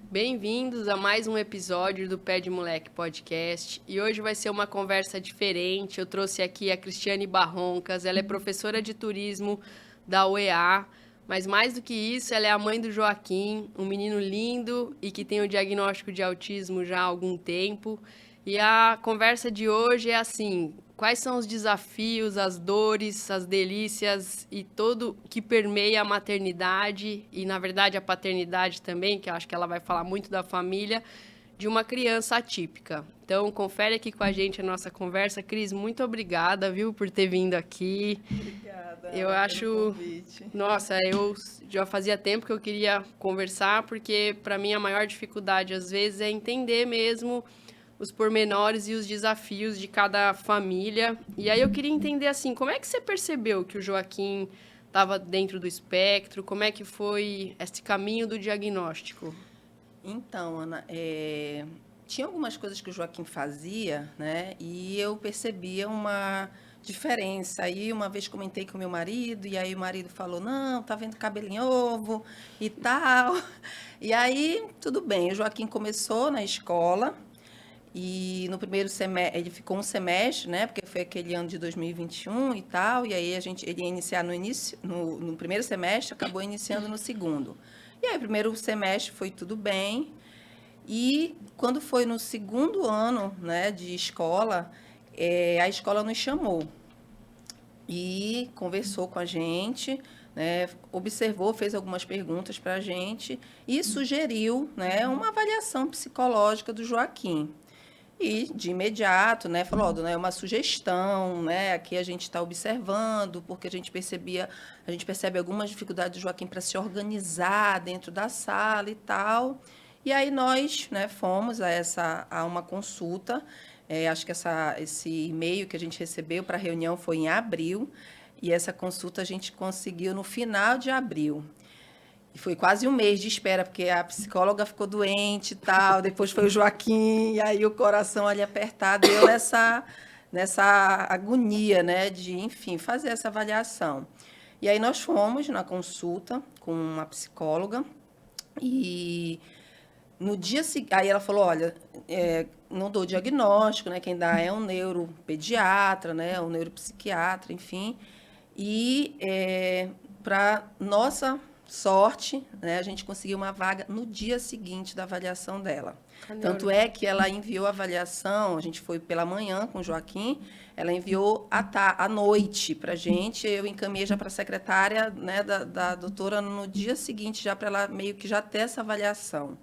Bem-vindos a mais um episódio do Pé de Moleque Podcast. E hoje vai ser uma conversa diferente. Eu trouxe aqui a Cristiane Barroncas, ela é professora de turismo da UEA, mas mais do que isso, ela é a mãe do Joaquim, um menino lindo e que tem o diagnóstico de autismo já há algum tempo. E a conversa de hoje é assim: quais são os desafios, as dores, as delícias e tudo que permeia a maternidade e, na verdade, a paternidade também, que eu acho que ela vai falar muito da família, de uma criança atípica. Então, confere aqui com a gente a nossa conversa. Cris, muito obrigada, viu, por ter vindo aqui. Obrigada, Eu Ana, pelo acho, convite. nossa, eu já fazia tempo que eu queria conversar, porque para mim a maior dificuldade às vezes é entender mesmo os pormenores e os desafios de cada família. E aí eu queria entender assim, como é que você percebeu que o Joaquim estava dentro do espectro? Como é que foi esse caminho do diagnóstico? Então, Ana, tinha algumas coisas que o Joaquim fazia, né? E eu percebia uma diferença. Aí uma vez comentei com meu marido, e aí o marido falou: Não, tá vendo cabelo em ovo e tal. E aí, tudo bem. O Joaquim começou na escola. E no primeiro semestre, ele ficou um semestre, né? Porque foi aquele ano de 2021 e tal. E aí ele ia iniciar no primeiro semestre, acabou iniciando no segundo. E aí, o primeiro semestre foi tudo bem. E quando foi no segundo ano, né, de escola, a escola nos chamou e conversou com a gente, né, observou, fez algumas perguntas para a gente e sugeriu, né, uma avaliação psicológica do Joaquim. E de imediato, né, falou, ó, dona, é uma sugestão, né? Aqui a gente está observando, porque a gente percebe algumas dificuldades do Joaquim para se organizar dentro da sala e tal. E aí nós, né, fomos a uma consulta. Acho que esse e-mail que a gente recebeu para a reunião foi em abril, e essa consulta a gente conseguiu no final de abril. E foi quase um mês de espera, porque a psicóloga ficou doente e tal, depois foi o Joaquim, e aí o coração ali apertado, eu nessa agonia, né, de, enfim, fazer essa avaliação. E aí nós fomos na consulta com uma psicóloga, e no dia seguinte, aí ela falou, olha, não dou diagnóstico, né, quem dá é um neuropediatra, né, um neuropsiquiatra, enfim, e para nossa sorte, né, a gente conseguiu uma vaga no dia seguinte da avaliação dela. A Tanto neuro. é que ela enviou a avaliação, a gente foi pela manhã com o Joaquim, ela enviou à noite para a gente, eu encaminhei já para a secretária, né, da doutora no dia seguinte, já para ela meio que já ter essa avaliação.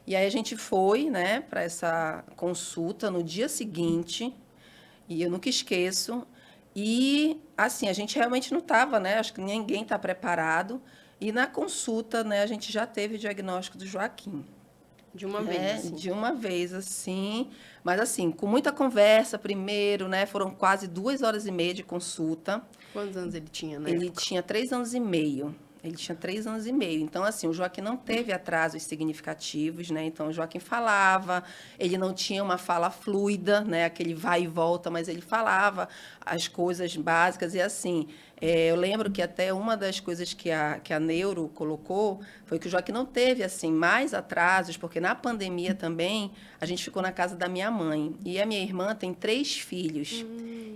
E aí a gente foi, né, para essa consulta no dia seguinte, e eu nunca esqueço. E, assim, a gente realmente não estava, né? Acho que ninguém está preparado. E na consulta, né, a gente já teve o diagnóstico do Joaquim, De uma vez, né? assim. De uma vez, assim. Mas, assim, com muita conversa primeiro, né? Foram quase 2 horas e meia de consulta. Quantos anos ele tinha na Ele época? tinha 3 anos e meio. Ele tinha 3 anos e meio. Então, assim, o Joaquim não teve atrasos significativos, né? Então, o Joaquim falava, ele não tinha uma fala fluida, né? Aquele vai e volta, mas ele falava as coisas básicas. E, assim, eu lembro que até uma das coisas que a Neuro colocou foi que o Joaquim não teve, assim, mais atrasos, porque na pandemia também a gente ficou na casa da minha mãe. E a minha irmã tem 3 filhos.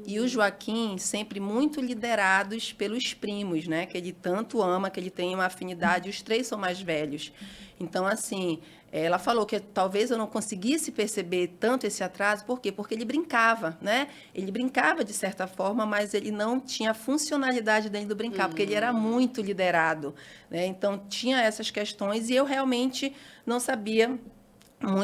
E o Joaquim sempre muito liderados pelos primos, né? Que ele tanto ama, que ele tem uma afinidade. Os 3 são mais velhos. Então, assim, ela falou que talvez eu não conseguisse perceber tanto esse atraso. Por quê? Porque ele brincava, né? Ele brincava de certa forma, mas ele não tinha funcionalidade dentro do brincar, porque ele era muito liderado, né? Então, tinha essas questões e eu realmente não sabia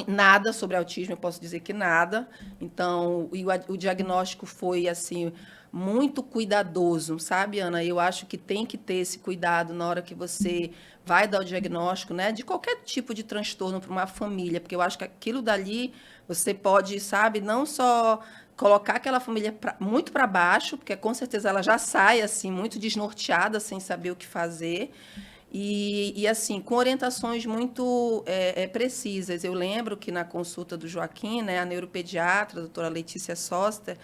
nada sobre autismo, eu posso dizer que nada. Então, o diagnóstico foi assim muito cuidadoso, sabe, Ana? Eu acho que tem que ter esse cuidado na hora que você vai dar o diagnóstico, né, de qualquer tipo de transtorno para uma família, porque eu acho que aquilo dali você pode, sabe, não só colocar aquela família muito para baixo, porque com certeza ela já sai assim muito desnorteada, sem saber o que fazer. E assim, com orientações muito precisas. Eu lembro que na consulta do Joaquim, né, a neuropediatra, a doutora Letícia Soster,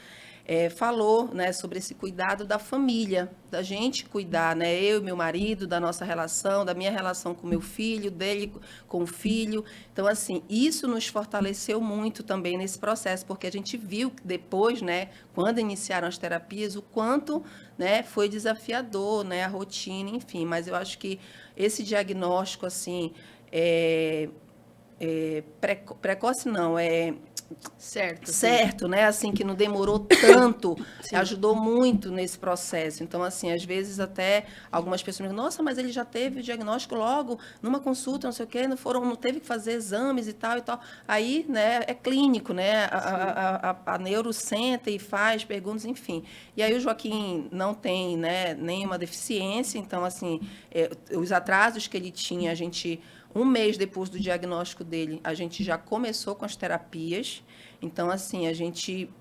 falou, né, sobre esse cuidado da família, da gente cuidar, né, eu e meu marido, da nossa relação, da minha relação com meu filho, dele com o filho. Então, assim, isso nos fortaleceu muito também nesse processo, porque a gente viu depois, né, quando iniciaram as terapias, o quanto, né, foi desafiador, né, a rotina, enfim. Mas eu acho que esse diagnóstico, assim, precoce não, Certo, sim. certo, né? Assim, que não demorou tanto, Sim. ajudou muito nesse processo. Então, assim, às vezes até algumas pessoas me dizem, nossa, mas ele já teve o diagnóstico logo numa consulta, não sei o quê, não teve que fazer exames e tal e tal. Aí, né, é clínico, né? A neuro senta e faz perguntas, enfim. E aí o Joaquim não tem, né, nenhuma deficiência, então, assim, os atrasos que ele tinha, a gente... Um mês depois do diagnóstico dele, a gente já começou com as terapias. Então, assim,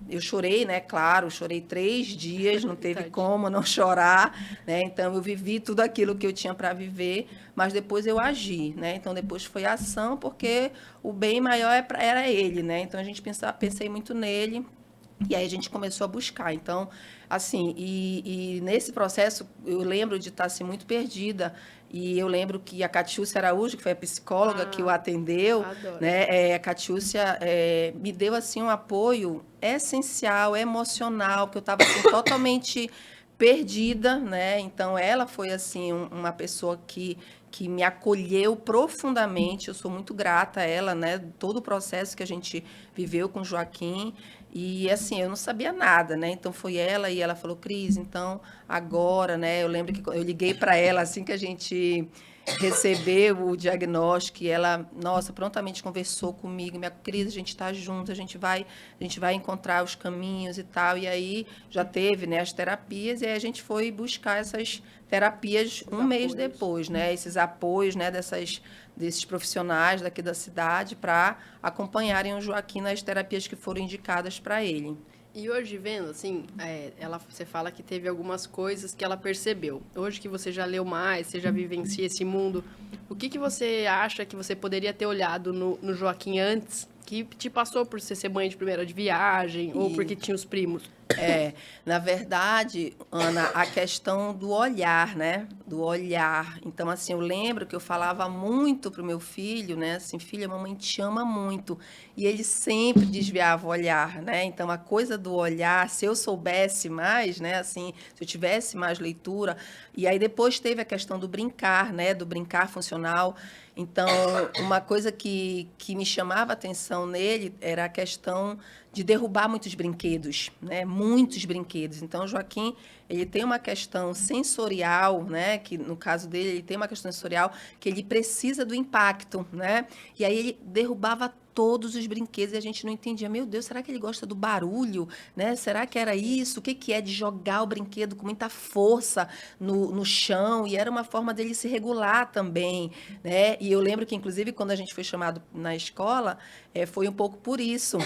eu chorei, né? Claro, chorei 3 dias, não teve como não chorar, né? Então, eu vivi tudo aquilo que eu tinha para viver, mas depois eu agi, né? Então, depois foi ação, porque o bem maior era ele, né? Então, pensei muito nele. E aí a gente começou a buscar. Então, assim, e nesse processo eu lembro de estar assim, muito perdida. E eu lembro que a Catiúcia Araújo, que foi a psicóloga que o atendeu, né? A Catiúcia me deu assim um apoio essencial, emocional, porque eu estava assim, totalmente perdida, né? Então ela foi assim uma pessoa que me acolheu profundamente. Eu sou muito grata a ela, né? Todo o processo que a gente viveu com o Joaquim. E assim, eu não sabia nada, né? Então foi ela e ela falou, Cris, então agora, né? Eu lembro que eu liguei para ela assim que a gente recebeu o diagnóstico e ela, nossa, prontamente conversou comigo, minha Cris, a gente está junto, a gente vai encontrar os caminhos e tal. E aí já teve, né, as terapias e aí a gente foi buscar essas terapias um mês depois, né? Esses apoios, né, desses profissionais daqui da cidade para acompanharem o Joaquim nas terapias que foram indicadas para ele. E hoje, vendo, assim, você fala que teve algumas coisas que ela percebeu. Hoje que você já leu mais, você já vivencia esse mundo, o que você acha que você poderia ter olhado no Joaquim antes, que te passou por ser mãe de primeira de viagem, ou porque tinha os primos? Na verdade, Ana, a questão do olhar, né? Do olhar. Então, assim, eu lembro que eu falava muito pro meu filho, né? Assim, filha, a mamãe te ama muito. E ele sempre desviava o olhar, né? Então, a coisa do olhar, se eu soubesse mais, né? Assim, se eu tivesse mais leitura. E aí depois teve a questão do brincar, né? Do brincar funcional. Então, uma coisa que me chamava a atenção nele era a questão de derrubar muitos brinquedos, né? Muitos brinquedos. Então, o Joaquim, ele tem uma questão sensorial, né? Que no caso dele, ele tem uma questão sensorial que ele precisa do impacto, né? E aí ele derrubava todos os brinquedos e a gente não entendia. Meu Deus, será que ele gosta do barulho? Né? Será que era isso? O que é de jogar o brinquedo com muita força no chão? E era uma forma dele se regular também, né? E eu lembro que, inclusive, quando a gente foi chamado na escola, foi um pouco por isso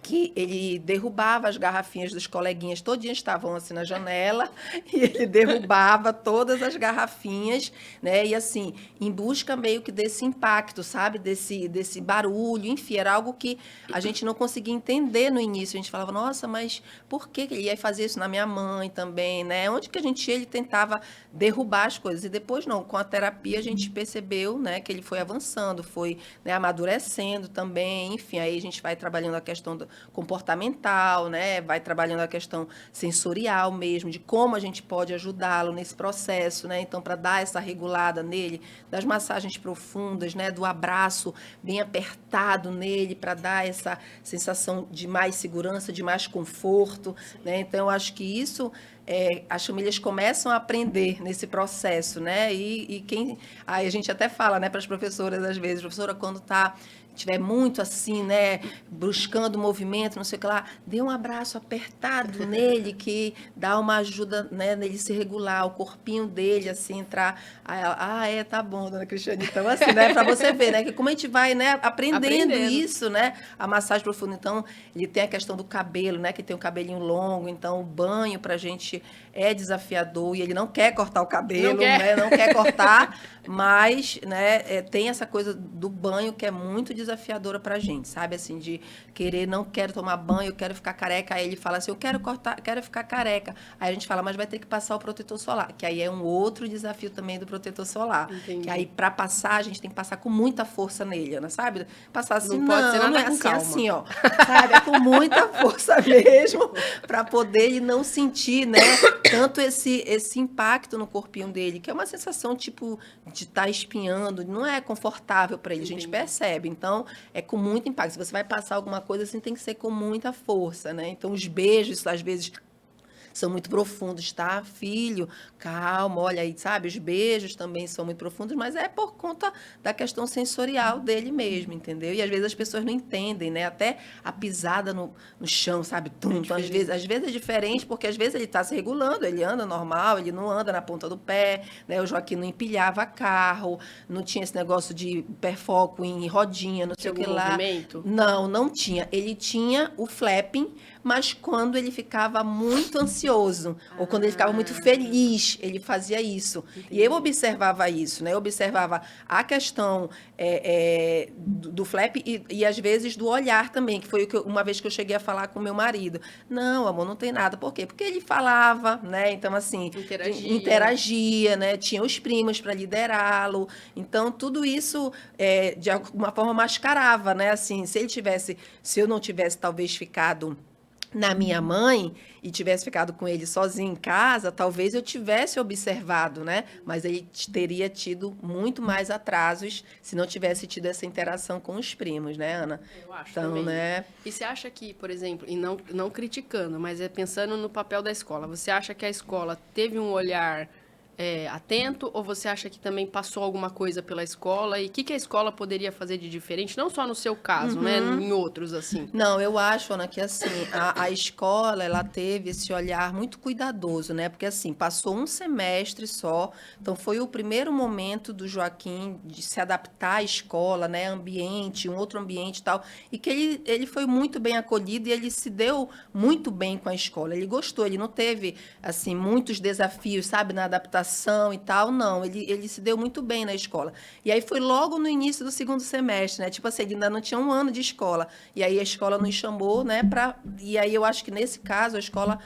que ele derrubava as garrafinhas dos coleguinhas, todinhas estavam assim na janela, e ele derrubava todas as garrafinhas, né? E assim, em busca meio que desse impacto, sabe? Desse barulho, enfim, era algo que a gente não conseguia entender no início. A gente falava, nossa, mas por que ele ia fazer isso na minha mãe também, né? Onde que a gente ia, ele tentava derrubar as coisas. E depois, não, com a terapia a gente percebeu, né, que ele foi avançando, foi, né, amadurecendo também, enfim, aí a gente vai trabalhando a questão comportamental, né? Vai trabalhando a questão sensorial mesmo, de como a gente pode ajudá-lo nesse processo, né? Então, para dar essa regulada nele, das massagens profundas, né? Do abraço bem apertado nele, para dar essa sensação de mais segurança, de mais conforto, né? Então, eu acho que isso as famílias começam a aprender nesse processo, né? Aí a gente até fala, né, para as professoras às vezes, professora, quando estiver muito assim, né, buscando movimento, não sei o que lá, dê um abraço apertado nele, que dá uma ajuda, né, nele se regular, o corpinho dele, assim, entrar. Aí ela, tá bom, dona Cristiane. Então, assim, né, para você ver, né, que como a gente vai, né, aprendendo isso, né, a massagem profunda. Então, ele tem a questão do cabelo, né, que tem um cabelinho longo, então o banho pra gente é desafiador e ele não quer cortar o cabelo, né, não quer cortar, mas, né, tem essa coisa do banho que é muito desafiador. desafiadora pra gente, sabe? Assim, de querer, não quero tomar banho, eu quero ficar careca. Aí ele fala assim, eu quero cortar, quero ficar careca. Aí a gente fala, mas vai ter que passar o protetor solar, que aí é um outro desafio também do protetor solar. Entendi. Que aí, pra passar, a gente tem que passar com muita força nele, Ana, sabe? Passar assim, Não pode ser nada não é com assim, calma. assim, ó. Sabe? É com muita força mesmo, pra poder ele não sentir, né? Tanto esse impacto no corpinho dele, que é uma sensação, tipo, de estar espinhando, não é confortável para ele, a gente Entendi. percebe. Então, é com muito impacto. Se você vai passar alguma coisa assim, tem que ser com muita força, né? Então, os beijos, às vezes, são muito profundos, tá? Filho, calma, olha aí, sabe? Os beijos também são muito profundos, mas é por conta da questão sensorial dele mesmo, entendeu? E às vezes as pessoas não entendem, né? Até a pisada no chão, sabe? Tum, então, às vezes é diferente, porque às vezes ele está se regulando, ele anda normal, ele não anda na ponta do pé, né? O Joaquim não empilhava carro, não tinha esse negócio de perfoco em rodinha, não sei o que lá. Movimento? Não tinha. Ele tinha o flapping, mas quando ele ficava muito ansioso, ou quando ele ficava muito feliz, ele fazia isso. Entendi. E eu observava isso, né? Eu observava a questão do flap e, às vezes, do olhar também, que foi uma vez que eu cheguei a falar com meu marido. Não, amor, não tem nada. Por quê? Porque ele falava, né? Então, assim, interagia, né? Tinha os primos para liderá-lo. Então, tudo isso, de alguma forma, mascarava, né? Assim, se eu não tivesse, talvez, ficado na minha mãe e tivesse ficado com ele sozinho em casa, talvez eu tivesse observado, né? Mas ele teria tido muito mais atrasos se não tivesse tido essa interação com os primos, né, Ana? Eu acho então, também. né? E você acha que, por exemplo, e não criticando, mas pensando no papel da escola, você acha que a escola teve um olhar atento, ou você acha que também passou alguma coisa pela escola? E o que a escola poderia fazer de diferente? Não só no seu caso, né? Em outros, assim. Não, eu acho, Ana, que assim, a escola, ela teve esse olhar muito cuidadoso, né? Porque assim, passou um semestre só, então foi o primeiro momento do Joaquim de se adaptar à escola, né? Ambiente, um outro ambiente e tal, e que ele foi muito bem acolhido e ele se deu muito bem com a escola. Ele gostou, ele não teve, assim, muitos desafios, sabe, na adaptação e tal, não. Ele se deu muito bem na escola. E aí foi logo no início do segundo semestre, né? Tipo assim, ele ainda não tinha um ano de escola. E aí a escola nos chamou, né? E aí eu acho que nesse caso a escola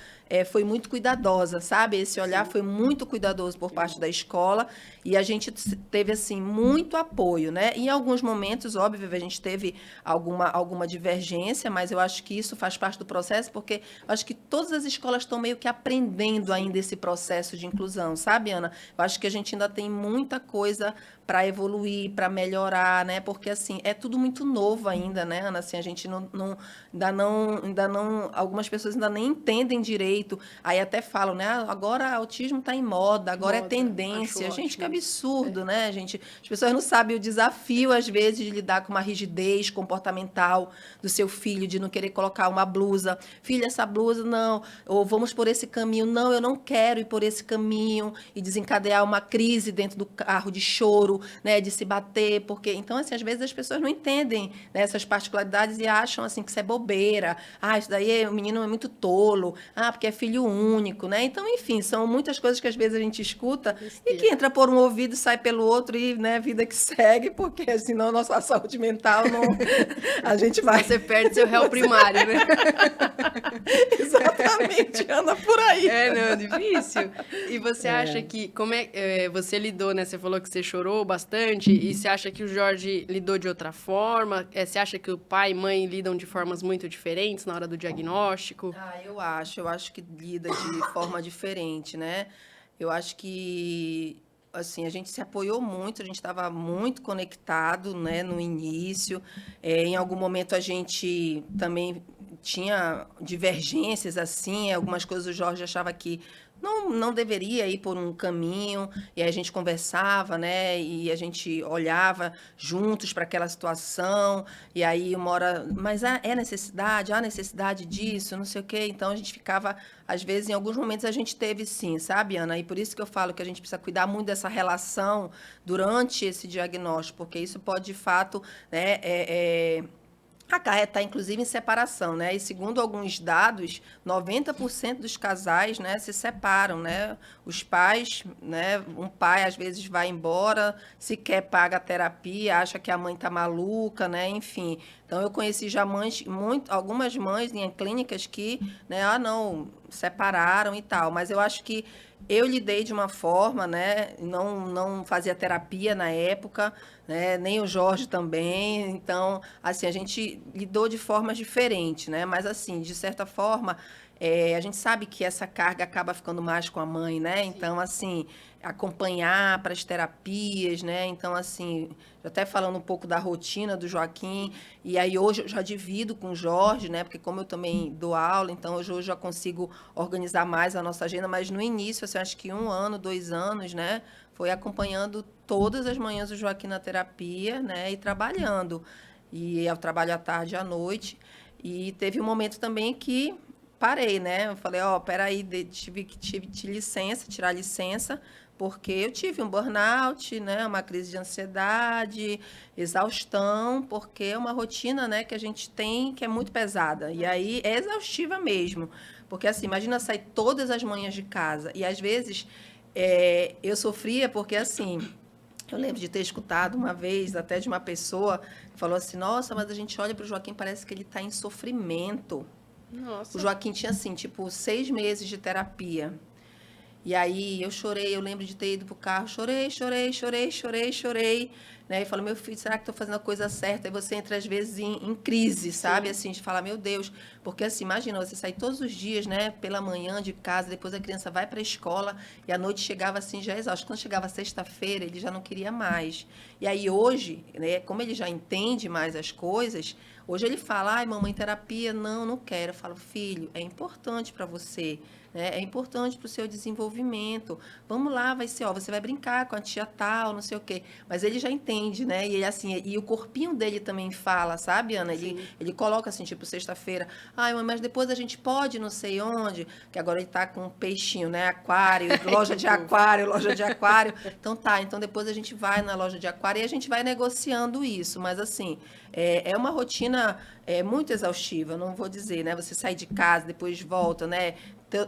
foi muito cuidadosa, sabe? Esse olhar foi muito cuidadoso por parte da escola e a gente teve, assim, muito apoio, né? Em alguns momentos, óbvio, a gente teve alguma divergência, mas eu acho que isso faz parte do processo, porque eu acho que todas as escolas estão meio que aprendendo ainda esse processo de inclusão, sabe, Ana? Eu acho que a gente ainda tem muita coisa para evoluir, para melhorar, né? Porque, assim, é tudo muito novo ainda, né, Ana? Assim, a gente ainda não, algumas pessoas ainda nem entendem direito, aí até falam, né? Agora autismo está em moda, agora é tendência. Gente, que absurdo, né, gente? As pessoas não sabem o desafio, às vezes, de lidar com uma rigidez comportamental do seu filho, de não querer colocar uma blusa. Filha, essa blusa, não. Ou vamos por esse caminho. Não, eu não quero ir por esse caminho. E desencadear uma crise dentro do carro de choro, né, de se bater, porque então assim, às vezes as pessoas não entendem, né, essas particularidades e acham assim que isso é bobeira. Isso daí o menino é muito tolo. Porque é filho único, né? Então, enfim, são muitas coisas que às vezes a gente escuta e que entra por um ouvido e sai pelo outro e, né, vida que segue, porque senão a nossa saúde mental não a gente vai você perde seu réu primário, né? Exatamente, anda por aí. Não, é difícil. E você acha que, você lidou, né? Você falou que você chorou bastante, e você acha que o Jorge lidou de outra forma? Você acha que o pai e mãe lidam de formas muito diferentes na hora do diagnóstico? Eu acho que lida de forma diferente, né? Eu acho que, assim, a gente se apoiou muito, a gente estava muito conectado, né, no início. Em algum momento a gente também tinha divergências, assim, algumas coisas o Jorge achava que não deveria ir por um caminho, e aí a gente conversava, né, e a gente olhava juntos para aquela situação, e aí uma hora, mas há necessidade disso, não sei o quê, então a gente ficava, às vezes, em alguns momentos a gente teve sim, sabe, Ana? E por isso que eu falo que a gente precisa cuidar muito dessa relação durante esse diagnóstico, porque isso pode, de fato, né, A carga está, inclusive, em separação, né? E segundo alguns dados, 90% dos casais, né, se separam, né? Os pais, né? Um pai, às vezes, vai embora, sequer paga a terapia, acha que a mãe está maluca, né? Enfim. Então, eu conheci já mães, algumas mães em clínicas que, né? Ah, não, separaram e tal. Mas eu acho que eu lidei de uma forma, né? Não fazia terapia na época, né? Nem o Jorge também. Então, assim, a gente lidou de formas diferentes, né? Mas, assim, de certa forma, a gente sabe que essa carga acaba ficando mais com a mãe, né? Então, assim, acompanhar para as terapias, né? Então, assim, até falando um pouco da rotina do Joaquim, e aí hoje eu já divido com o Jorge, né? Porque como eu também dou aula, então hoje eu já consigo organizar mais a nossa agenda, mas no início, assim, acho que 1 ano, 2 anos, né? Foi acompanhando todas as manhãs o Joaquim na terapia, né? E trabalhando. E eu trabalho à tarde e à noite. E teve um momento também que parei, né? Eu falei, ó, peraí, tive licença, tirar licença, porque eu tive um burnout, né? Uma crise de ansiedade, exaustão, porque é uma rotina, né, que a gente tem que é muito pesada. E aí é exaustiva mesmo. Porque assim, imagina sair todas as manhãs de casa. E às vezes eu sofria porque assim. Eu lembro de ter escutado uma vez, até de uma pessoa, que falou assim: Nossa, mas a gente olha para o Joaquim, parece que ele está em sofrimento. O Nossa. Joaquim tinha, assim, tipo, 6 meses de terapia. E aí eu chorei, eu lembro de ter ido pro carro, chorei, chorei, chorei, chorei, chorei, né? E falei, meu filho, será que estou fazendo a coisa certa? E você entra, às vezes, em crise, sabe? Sim. Assim, de falar, meu Deus, porque assim, imagina, você sair todos os dias, né, pela manhã de casa, depois a criança vai para a escola e à noite chegava assim, já exausto. Quando chegava sexta-feira, ele já não queria mais. E aí hoje, né, como ele já entende mais as coisas, hoje ele fala, ai, mamãe, terapia, não quero. Eu falo, filho, é importante para você, né? É importante para o seu desenvolvimento. Vamos lá, vai ser, ó, você vai brincar com a tia tal, não sei o quê. Mas ele já entende, né? E ele assim, e o corpinho dele também fala, sabe, Ana? Sim. Ele coloca assim, tipo, sexta-feira, ai, mãe, mas depois a gente pode não sei onde, que agora ele tá com um peixinho, né? Aquário, loja de aquário, loja de aquário. Então tá, então depois a gente vai na loja de aquário e a gente vai negociando isso. Mas assim, é uma rotina muito exaustiva, não vou dizer, né? Você sai de casa, depois volta, né?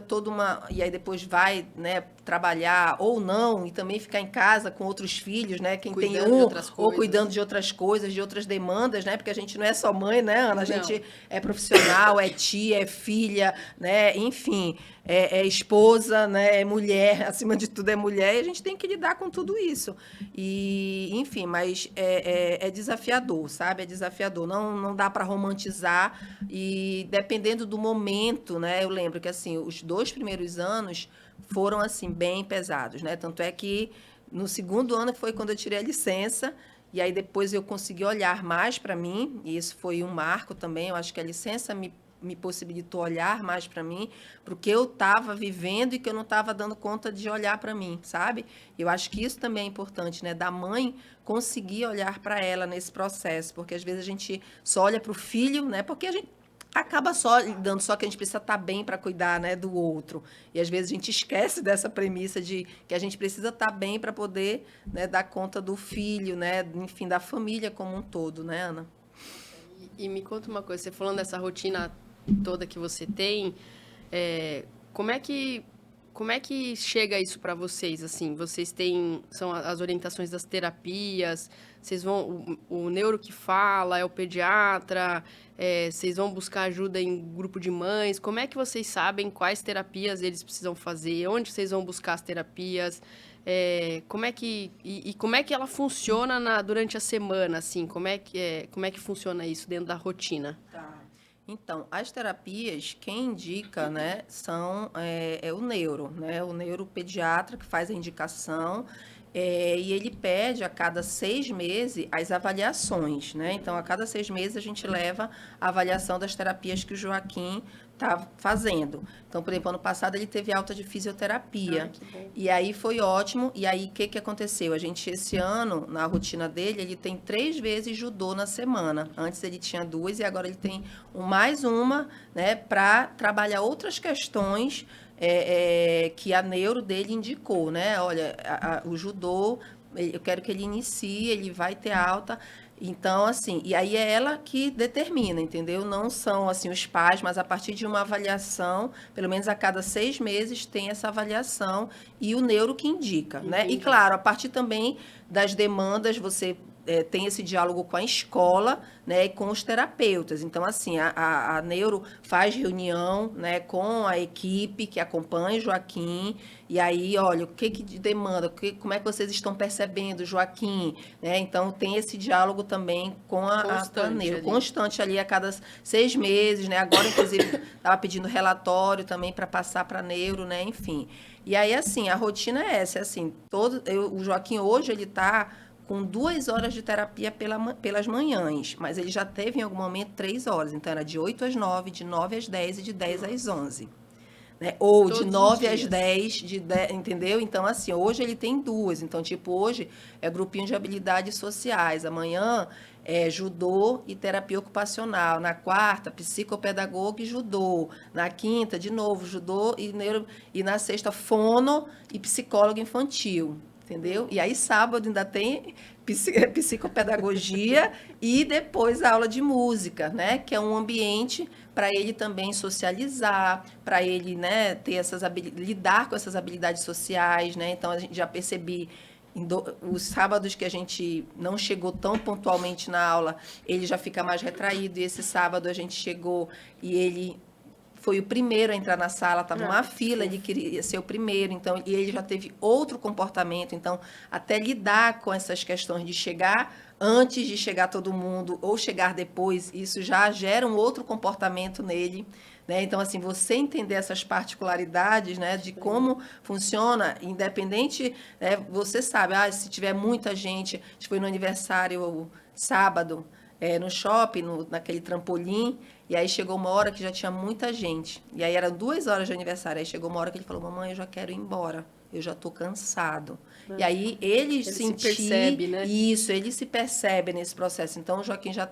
Toda uma e aí depois vai, né, trabalhar ou não e também ficar em casa com outros filhos, né, quem tem Cuidando de outras ou coisas. cuidando de outras coisas, de outras demandas, né, porque a gente não é só mãe, né, Ana, a gente Não. é profissional, é tia, é filha, né, enfim, é esposa, né, é mulher, acima de tudo é mulher e a gente tem que lidar com tudo isso e enfim, mas é desafiador, sabe, é desafiador, não dá para romantizar e dependendo do momento, né, eu lembro que assim os 2 primeiros anos foram assim bem pesados, né? Tanto é que no segundo ano foi quando eu tirei a licença e aí depois eu consegui olhar mais para mim e isso foi um marco também. Eu acho que a licença me possibilitou olhar mais para mim, para o que eu estava vivendo e que eu não estava dando conta de olhar para mim, sabe? Eu acho que isso também é importante, né? Da mãe conseguir olhar para ela nesse processo, porque às vezes a gente só olha para o filho, né? Porque a gente acaba só dando só que a gente precisa estar bem para cuidar, né, do outro. E às vezes a gente esquece dessa premissa de que a gente precisa estar bem para poder, né, dar conta do filho, né, enfim, da família como um todo, né, Ana? E me conta uma coisa, você falando dessa rotina toda que você tem, como é que chega isso para vocês, assim? Vocês têm, são as orientações das terapias, vocês vão, o neuro que fala, é o pediatra, vocês vão buscar ajuda em grupo de mães, como é que vocês sabem quais terapias eles precisam fazer, onde vocês vão buscar as terapias, como é que, como é que ela funciona durante a semana, assim, como é que funciona isso dentro da rotina? Tá. Então, as terapias, quem indica, né, é o neuro, né, o neuropediatra que faz a indicação, e ele pede a cada 6 meses as avaliações, né? Então, a cada 6 meses a gente leva a avaliação das terapias que o Joaquim está fazendo. Então, por exemplo, ano passado ele teve alta de fisioterapia. Ai, que bom. E aí foi ótimo. E aí, o que aconteceu? A gente, esse ano, na rotina dele, ele tem 3 vezes judô na semana. Antes ele tinha 2 e agora ele tem mais uma, né, para trabalhar outras questões que a neuro dele indicou, né? Olha, o judô, eu quero que ele inicie, ele vai ter alta. Então, assim, e aí é ela que determina, entendeu? Não são, assim, os pais, mas a partir de uma avaliação, pelo menos a cada 6 meses tem essa avaliação e o neuro que indica, né? E, Entendi. claro, a partir também das demandas, você tem esse diálogo com a escola, né, e com os terapeutas. Então, assim, a neuro faz reunião, né, com a equipe que acompanha o Joaquim, e aí, olha, o que demanda, como é que vocês estão percebendo, Joaquim, né? Então, tem esse diálogo também com a neuro, constante ali a cada 6 meses, né? Agora, inclusive, estava pedindo relatório também para passar para neuro, né? Enfim. E aí, assim, a rotina é essa, assim, o Joaquim hoje, ele está com 2 horas de terapia pelas manhãs, mas ele já teve em algum momento 3 horas, então era de 8 às 9, de 9 às 10 e de 10 às 11. Né? Ou de 9 às 10, entendeu? Então, assim, hoje ele tem 2. Então, tipo, hoje é grupinho de habilidades sociais. Amanhã é judô e terapia ocupacional. Na quarta, psicopedagoga e judô. Na quinta, de novo, judô e na sexta, fono e psicólogo infantil. Entendeu? E aí, sábado ainda tem psicopedagogia e depois a aula de música, né? Que é um ambiente para ele também socializar, para ele, né, ter lidar com essas habilidades sociais, né? Então, a gente já percebi os sábados que a gente não chegou tão pontualmente na aula, ele já fica mais retraído. E esse sábado a gente chegou e ele foi o primeiro a entrar na sala, estava uma fila, ele queria ser o primeiro, então, e ele já teve outro comportamento, então, até lidar com essas questões de chegar antes de chegar todo mundo, ou chegar depois, isso já gera um outro comportamento nele, né? Então, assim, você entender essas particularidades, né, de como funciona, independente, né, você sabe, se tiver muita gente, a gente foi no aniversário sábado, no shopping, naquele trampolim, e aí chegou uma hora que já tinha muita gente. E aí eram 2 horas de aniversário. Aí chegou uma hora que ele falou, mamãe, eu já quero ir embora. Eu já estou cansado. E aí ele se percebe, né? Isso, ele se percebe nesse processo. Então, o Joaquim já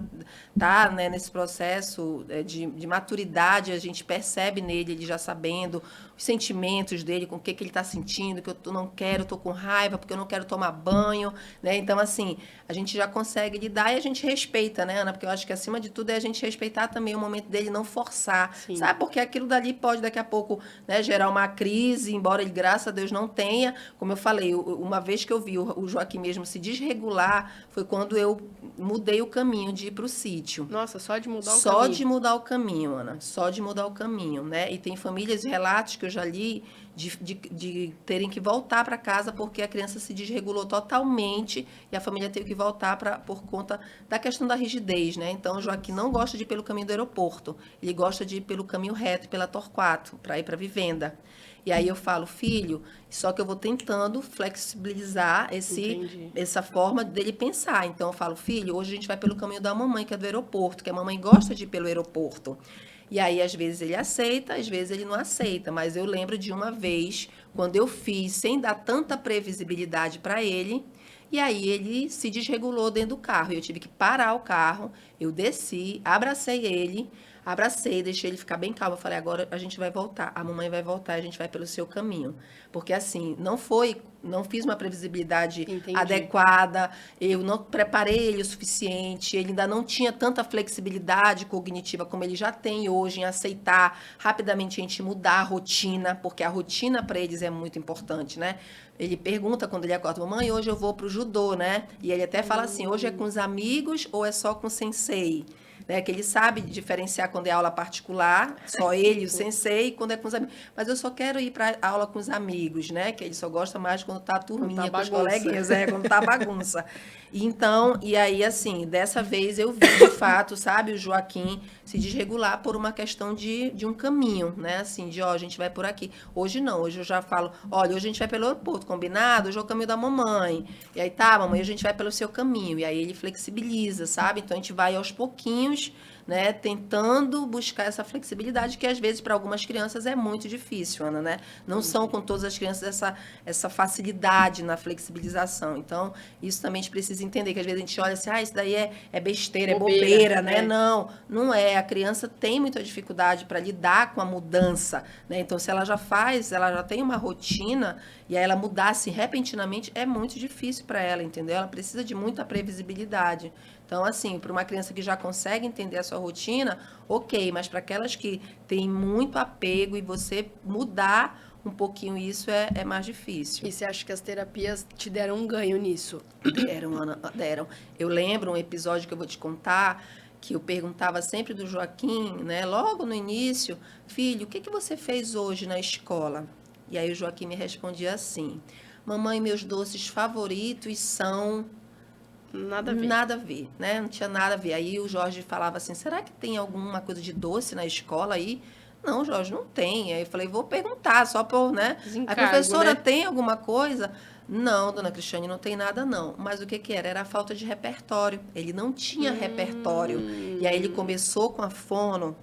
está, né, nesse processo de maturidade, a gente percebe nele, ele já sabendo os sentimentos dele, com o que ele está sentindo, que eu não quero, estou com raiva, porque eu não quero tomar banho, né? Então, assim, a gente já consegue lidar e a gente respeita, né, Ana? Porque eu acho que, acima de tudo, é a gente respeitar também o momento dele, não forçar, Sim. sabe? Porque aquilo dali pode, daqui a pouco, né, gerar uma crise, embora ele, graças a Deus, não tenha. Como eu falei, uma vez que eu vi o Joaquim mesmo se desregular, foi quando eu mudei o caminho de ir para o sítio. Nossa, só de mudar o caminho. Só de mudar o caminho, Ana. Só de mudar o caminho, né? E tem famílias e relatos que eu já li de terem que voltar para casa porque a criança se desregulou totalmente e a família teve que voltar por conta da questão da rigidez, né? Então, o Joaquim não gosta de ir pelo caminho do aeroporto. Ele gosta de ir pelo caminho reto, pela Torquato, para ir para a vivenda. E aí eu falo, filho, só que eu vou tentando flexibilizar essa forma dele pensar. Então eu falo, filho, hoje a gente vai pelo caminho da mamãe, que é do aeroporto, que a mamãe gosta de ir pelo aeroporto. E aí, às vezes, ele aceita, às vezes ele não aceita. Mas eu lembro de uma vez, quando eu fiz, sem dar tanta previsibilidade para ele, e aí ele se desregulou dentro do carro. Eu tive que parar o carro, eu desci, abracei, deixei ele ficar bem calmo. Eu falei, agora a gente vai voltar, a mamãe vai voltar, a gente vai pelo seu caminho. Porque assim, não fiz uma previsibilidade adequada, eu não preparei ele o suficiente, ele ainda não tinha tanta flexibilidade cognitiva como ele já tem hoje em aceitar rapidamente a gente mudar a rotina, porque a rotina para eles é muito importante, né? Ele pergunta quando ele acorda, mamãe, hoje eu vou pro judô, né? E ele até fala assim, hoje é com os amigos ou é só com o sensei? Né, que ele sabe diferenciar quando é aula particular, só ele e o sensei, e quando é com os amigos. Mas eu só quero ir para aula com os amigos, né? Que ele só gosta mais quando tá a turminha, com os coleguinhas, quando tá bagunça. Então, e aí, assim, dessa vez eu vi, de fato, sabe, o Joaquim se desregular por uma questão de um caminho, né? Assim, a gente vai por aqui. Hoje não, hoje eu já falo, olha, hoje a gente vai pelo aeroporto, combinado? Hoje é o caminho da mamãe. E aí, tá, mamãe, a gente vai pelo seu caminho. E aí ele flexibiliza, sabe? Então, a gente vai aos pouquinhos, né, tentando buscar essa flexibilidade que às vezes para algumas crianças é muito difícil, Ana, né? Não são com todas as crianças essa facilidade na flexibilização. Então, isso também a gente precisa entender, que às vezes a gente olha assim, isso daí é besteira, é bobeira, né? Não é. A criança tem muita dificuldade para lidar com a mudança, né? Então, se ela já tem uma rotina, e aí ela mudar assim repentinamente, é muito difícil para ela, entendeu? Ela precisa de muita previsibilidade. Então, assim, para uma criança que já consegue entender a sua rotina, ok, mas para aquelas que têm muito apego e você mudar um pouquinho isso é mais difícil. E você acha que as terapias te deram um ganho nisso? Deram, Ana, deram. Eu lembro um episódio que eu vou te contar, que eu perguntava sempre do Joaquim, né, logo no início, filho, o que você fez hoje na escola? E aí o Joaquim me respondia assim, mamãe, meus doces favoritos são... Nada a ver. Nada a ver, né? Não tinha nada a ver. Aí o Jorge falava assim, será que tem alguma coisa de doce na escola aí? Não, Jorge, não tem. Aí eu falei, vou perguntar, só por, né? Desencargo, a professora né? tem alguma coisa? Não, dona Cristiane, não tem nada, não. Mas o que era? Era a falta de repertório. Ele não tinha repertório. E aí ele começou com a fono,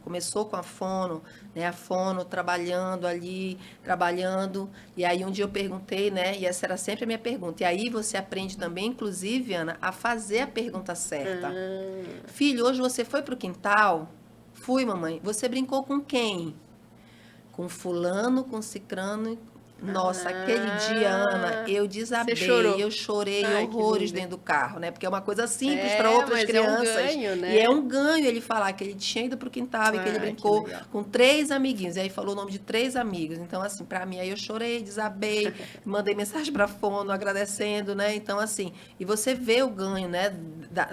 né? A fono trabalhando ali, trabalhando. E aí um dia eu perguntei, né? E essa era sempre a minha pergunta. E aí você aprende também, inclusive, Ana, a fazer a pergunta certa. Filho, hoje você foi pro quintal? Fui, mamãe. Você brincou com quem? Com fulano, com cicrano. Nossa, aquele dia, Ana, eu desabei, eu chorei horrores dentro do carro, né? Porque é uma coisa simples para outras crianças. É um ganho, né? E é um ganho ele falar que ele tinha ido para o quintal e que ele brincou com 3 amiguinhos. E aí falou o nome de 3 amigos. Então, assim, para mim, aí eu chorei, desabei, mandei mensagem para a fono agradecendo, né? Então, assim, e você vê o ganho, né?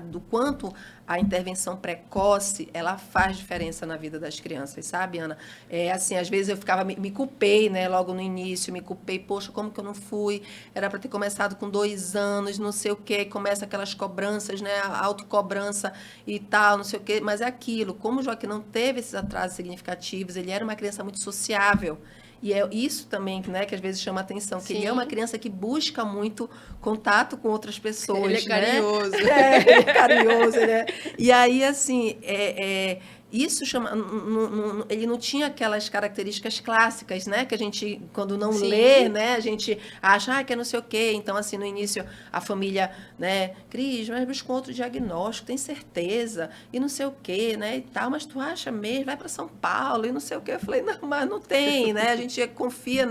Do quanto a intervenção precoce, ela faz diferença na vida das crianças, sabe, Ana? Assim, às vezes eu ficava, me culpei, né, logo no início, me culpei, poxa, como que eu não fui? Era para ter começado com 2 anos, não sei o quê, começa aquelas cobranças, né, a autocobrança e tal, não sei o quê, mas é aquilo, como o Joaquim não teve esses atrasos significativos, ele era uma criança muito sociável, e é isso também, né, que às vezes chama a atenção, que ele é uma criança que busca muito contato com outras pessoas. Ele é carinhoso. Né? Ele é carinhoso, né? E aí, assim, isso chama... ele não tinha aquelas características clássicas, né? Que a gente, quando não lê, né? A gente acha, que é não sei o quê. Então, assim, no início, a família, né? Cris, mas buscou outro diagnóstico, tem certeza? E não sei o quê, né? E tal, mas tu acha mesmo? Vai para São Paulo e não sei o quê. Eu falei, não, mas não tem, né? A gente confia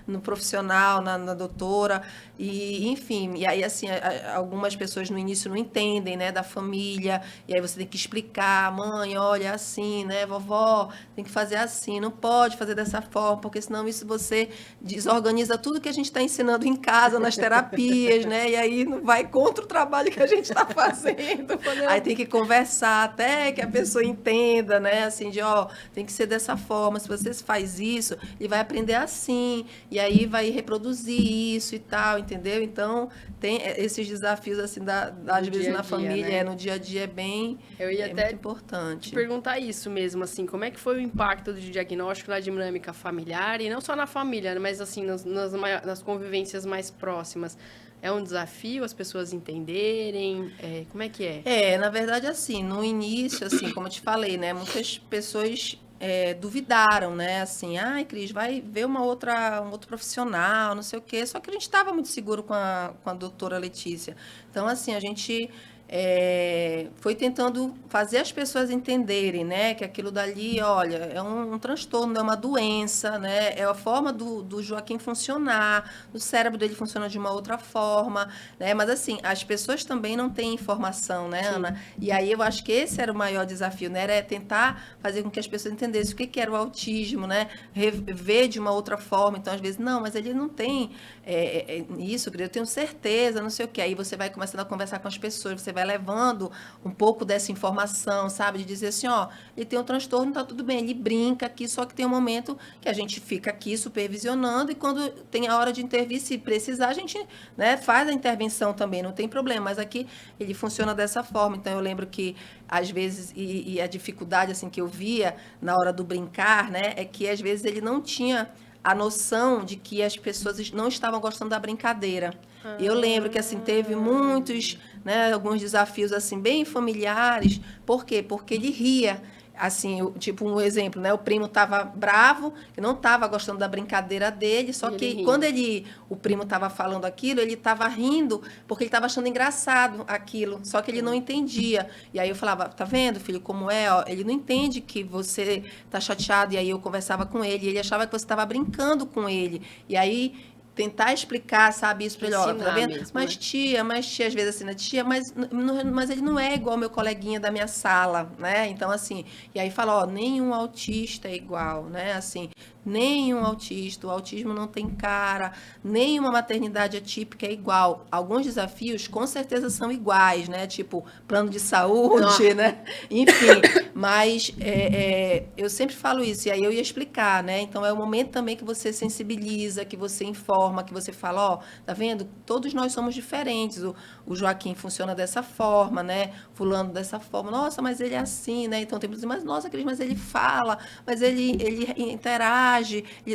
no profissional, na doutora. E, enfim, e aí, assim, algumas pessoas no início não entendem, né? Da família. E aí você tem que explicar, mãe, olha, assim, né, vovó, tem que fazer assim, não pode fazer dessa forma, porque senão isso você desorganiza tudo que a gente está ensinando em casa, nas terapias, né, e aí não vai contra o trabalho que a gente está fazendo. Aí tem que conversar até que a pessoa entenda, né, assim, tem que ser dessa forma, se você faz isso, ele vai aprender assim, e aí vai reproduzir isso e tal, entendeu? Então, tem esses desafios, assim, às vezes na família, né? No dia a dia é bem, muito importante. Te perguntar isso mesmo, assim, como é que foi o impacto do diagnóstico na dinâmica familiar, e não só na família, mas assim, nas convivências mais próximas? É um desafio as pessoas entenderem? Como é que é? Na verdade, assim, no início, assim, como eu te falei, né, muitas pessoas duvidaram, né, assim, Cris, vai ver um outro profissional, não sei o quê, só que a gente estava muito seguro com a doutora Letícia. Então, assim, a gente... foi tentando fazer as pessoas entenderem, né, que aquilo dali, olha, é um transtorno, é uma doença, né, é a forma do Joaquim funcionar, o cérebro dele funciona de uma outra forma, né, mas assim, as pessoas também não têm informação, né, Ana? E aí eu acho que esse era o maior desafio, né, era tentar fazer com que as pessoas entendessem o que era o autismo, né, ver de uma outra forma, então às vezes, não, mas ele não tem isso, eu tenho certeza, não sei o que, aí você vai começando a conversar com as pessoas, você vai levando um pouco dessa informação, sabe? De dizer assim, ele tem um transtorno, tá tudo bem, ele brinca aqui, só que tem um momento que a gente fica aqui supervisionando e quando tem a hora de intervir, se precisar, a gente, né, faz a intervenção também, não tem problema, mas aqui ele funciona dessa forma. Então, eu lembro que, às vezes, e a dificuldade, assim, que eu via na hora do brincar, né, é que, às vezes, ele não tinha a noção de que as pessoas não estavam gostando da brincadeira. Eu lembro que, assim, teve muitos né, alguns desafios assim bem familiares. Por quê? Porque ele ria. Assim, tipo um exemplo, né? O primo estava bravo, que não estava gostando da brincadeira dele, só que quando o primo estava falando aquilo, ele estava rindo porque ele estava achando engraçado aquilo, só que ele não entendia. E aí eu falava, tá vendo, filho, como é? Ó, ele não entende que você tá chateado. E aí eu conversava com ele, e ele achava que você estava brincando com ele. E aí tentar explicar, sabe, isso para ele, ó, tá vendo? Mesmo, mas tia, às vezes assim, né, tia, mas ele não é igual meu coleguinha da minha sala, né? Então, assim, e aí fala, ó, nenhum autista é igual, né? Assim, nenhum autista, o autismo não tem cara, nenhuma maternidade atípica é igual. Alguns desafios, com certeza, são iguais, né? Tipo, plano de saúde, né? Enfim, mas eu sempre falo isso, e aí eu ia explicar, né? Então, é o momento também que você sensibiliza, que você informa, que você fala, ó, tá vendo? Todos nós somos diferentes. O Joaquim funciona dessa forma, né? Fulano dessa forma. Nossa, mas ele é assim, né? Então, tem que dizer, mas nossa, Cris, mas ele fala, mas ele interage.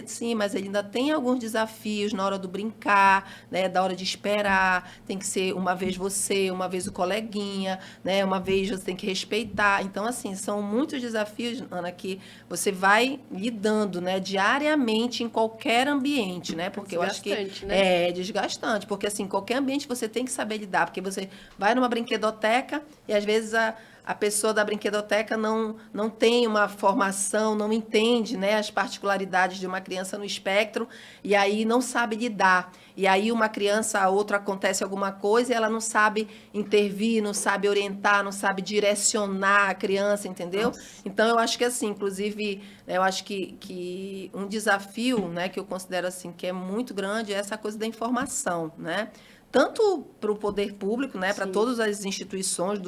Sim, mas ele ainda tem alguns desafios na hora do brincar, né? Da hora de esperar. Tem que ser uma vez você, uma vez o coleguinha, né? Uma vez você tem que respeitar. Então, assim, são muitos desafios, Ana, que você vai lidando, né? Diariamente em qualquer ambiente, né? Porque eu acho que né? é desgastante, porque assim, qualquer ambiente você tem que saber lidar, porque você vai numa brinquedoteca e às vezes a pessoa da brinquedoteca não tem uma formação, não entende, né, as particularidades de uma criança no espectro, e aí não sabe lidar. E aí uma criança, a outra acontece alguma coisa e ela não sabe intervir, não sabe orientar, não sabe direcionar a criança, entendeu? Nossa. Então, eu acho que assim, inclusive, eu acho que um desafio, né, que eu considero assim, que é muito grande é essa coisa da informação, né? Tanto para o poder público, né, para todas as instituições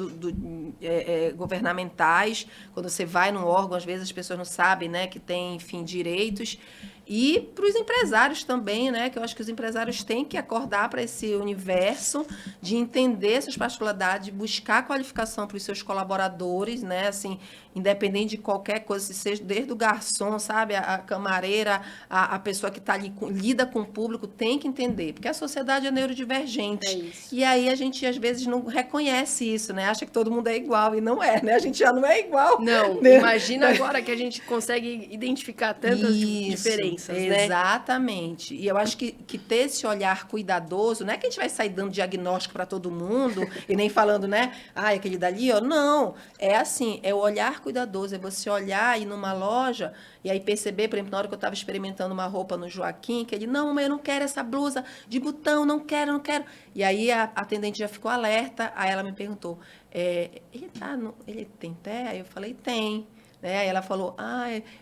governamentais, quando você vai num órgão, às vezes as pessoas não sabem, né, que tem, enfim, direitos, e para os empresários também, né, que eu acho que os empresários têm que acordar para esse universo de entender essas particularidades, buscar qualificação para os seus colaboradores, né, assim, independente de qualquer coisa, seja desde o garçom, sabe, a camareira, a pessoa que está ali, lida com o público, tem que entender, porque a sociedade é neurodivergente. É isso. E aí a gente, às vezes, não reconhece isso, né, acha que todo mundo é igual, e não é, né, a gente já não é igual. Não, né? imagina agora que a gente consegue identificar tantas diferenças, né? Exatamente. E eu acho que ter esse olhar cuidadoso, não é que a gente vai sair dando diagnóstico para todo mundo e nem falando, né? Ah, aquele dali, ó. Não. É assim, é o olhar cuidadoso, é você olhar e ir numa loja e aí perceber, por exemplo, na hora que eu estava experimentando uma roupa no Joaquim, que ele, não, mas eu não quero essa blusa de botão, não quero, não quero. E aí a atendente já ficou alerta, aí ela me perguntou, ele tem pé? Aí eu falei, tem. Né? Aí ela falou,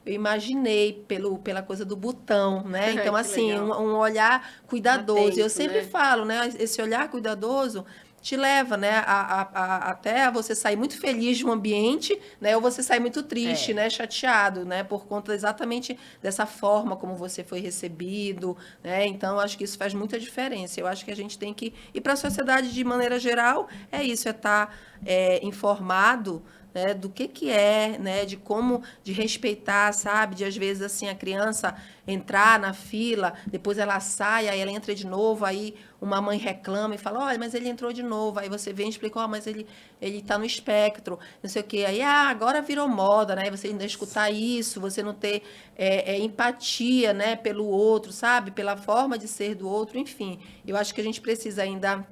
eu imaginei pela coisa do botão, né? Então, assim, um olhar cuidadoso. Atento, eu sempre né? falo, né? Esse olhar cuidadoso te leva, né, até a você sair muito feliz de um ambiente, né, ou você sair muito triste, né, chateado, né, por conta exatamente dessa forma como você foi recebido, né? Então, acho que isso faz muita diferença. Eu acho que a gente tem que ir para a sociedade de maneira geral, é isso, é estar informado, né, do que é, né, de como, de respeitar, sabe, de às vezes assim a criança entrar na fila, depois ela sai, aí ela entra de novo, aí uma mãe reclama e fala, olha, mas ele entrou de novo, aí você vem e explica, mas ele está no espectro, não sei o quê, aí agora virou moda, né, você ainda escutar isso, você não ter empatia, né, pelo outro, sabe, pela forma de ser do outro, enfim, eu acho que a gente precisa ainda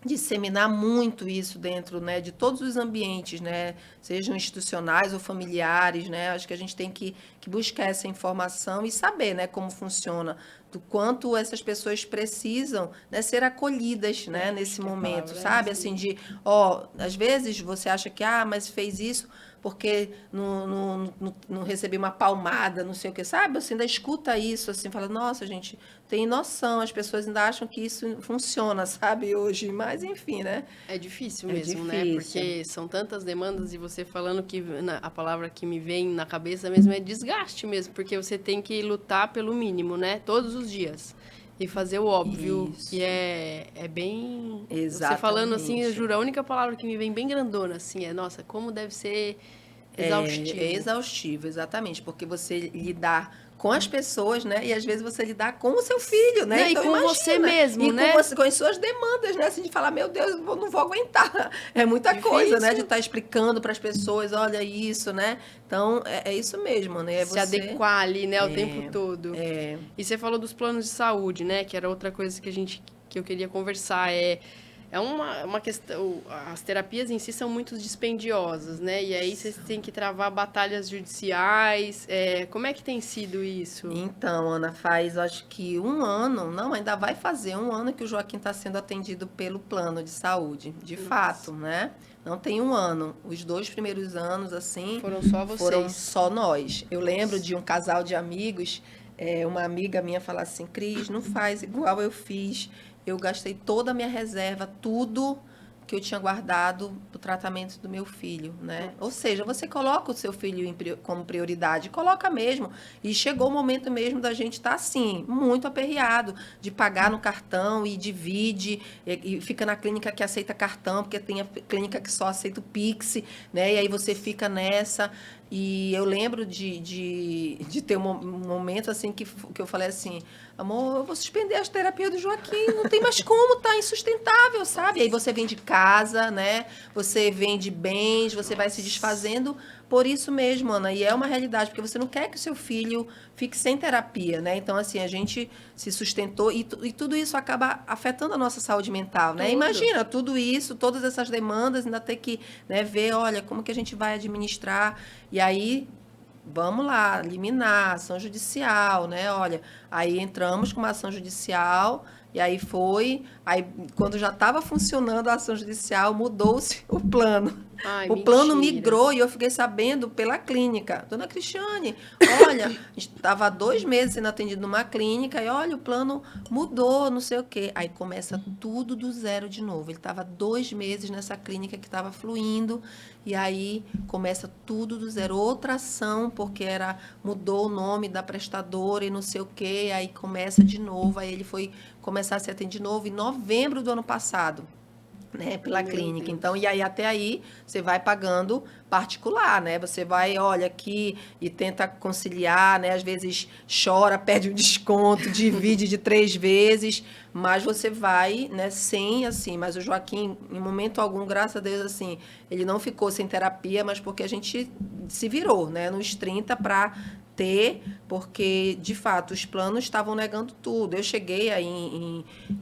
disseminar muito isso dentro, né, de todos os ambientes, né, sejam institucionais ou familiares, né, acho que a gente tem que buscar essa informação e saber, né, como funciona, do quanto essas pessoas precisam, né, ser acolhidas, né, nesse momento, sabe, assim, às vezes você acha que, mas fez isso porque não recebi uma palmada, não sei o que, sabe, você ainda escuta isso, assim, fala, nossa, gente, tem noção, as pessoas ainda acham que isso funciona, sabe, hoje, mas enfim, né? É difícil mesmo, né? Porque são tantas demandas e você falando que a palavra que me vem na cabeça mesmo é desgaste mesmo, porque você tem que lutar pelo mínimo, né? Todos os dias. E fazer o óbvio. Isso. E é bem... Exatamente. Você falando assim, eu juro, a única palavra que me vem bem grandona, assim, nossa, como deve ser exaustivo. É exaustivo, exatamente, porque você lidar com as pessoas, né? E às vezes você lidar com o seu filho, né? Não, então e com imagina, você mesmo, e né? com as suas demandas, né? Assim, de falar, meu Deus, eu não vou aguentar. É muita Difícil. coisa, né? De estar explicando para as pessoas, olha isso, né? Então, é isso mesmo, né? É Se você... adequar ali, né, o tempo todo. É, E você falou dos planos de saúde, né, que era outra coisa que eu queria conversar. É uma questão. As terapias em si são muito dispendiosas, né? E aí vocês têm que travar batalhas judiciais. Como é que tem sido isso? então, Ana, faz acho que um ano, não, ainda vai fazer um ano que o Joaquim está sendo atendido pelo plano de saúde, de fato, né? Não tem um ano. Os 2 primeiros anos, assim, Foram só foram vocês. só nós. Eu lembro de um casal de amigos, uma amiga minha falar assim, Cris, não faz igual eu fiz. Eu gastei toda a minha reserva, tudo que eu tinha guardado para o tratamento do meu filho, né? Ou seja, você coloca o seu filho como prioridade, coloca mesmo. E chegou o momento mesmo da gente estar assim, muito aperreado, de pagar no cartão e divide, e fica na clínica que aceita cartão, porque tem a clínica que só aceita o Pix, né? E aí você fica nessa. E eu lembro de ter um momento assim que eu falei assim, amor, eu vou suspender as terapias do Joaquim, não tem mais como, tá insustentável, sabe? E aí você vende casa, né? Você vende bens, você vai se desfazendo por isso mesmo, Ana. E é uma realidade, porque você não quer que o seu filho fique sem terapia, né? Então, assim, a gente se sustentou e tudo isso acaba afetando a nossa saúde mental, né? Tudo. Imagina, tudo isso, todas essas demandas, ainda ter que, né, ver, olha, como que a gente vai administrar. E aí, vamos lá, liminar, ação judicial, né? Olha, aí entramos com uma ação judicial e aí quando já estava funcionando a ação judicial, mudou-se o plano. Ai, O plano mentira. migrou e eu fiquei sabendo pela clínica. Dona Cristiane, olha, a gente estava há 2 meses sendo atendido numa clínica e olha, o plano mudou, não sei o quê. Aí começa tudo do zero de novo. Ele estava 2 meses nessa clínica que estava fluindo e aí começa tudo do zero. Outra ação, porque mudou o nome da prestadora e não sei o quê. Aí começa de novo. Aí ele foi começar a ser atendido de novo em novembro do ano passado. Né, pela Meu clínica. Deus. Então, e aí até aí você vai pagando particular, né? Você vai, olha aqui e tenta conciliar, né? Às vezes chora, pede um desconto, divide de 3 vezes, mas você vai, né, sem assim, mas o Joaquim, em momento algum, graças a Deus, assim, ele não ficou sem terapia, mas porque a gente se virou, né, nos 30 para porque, de fato, os planos estavam negando tudo. Eu cheguei aí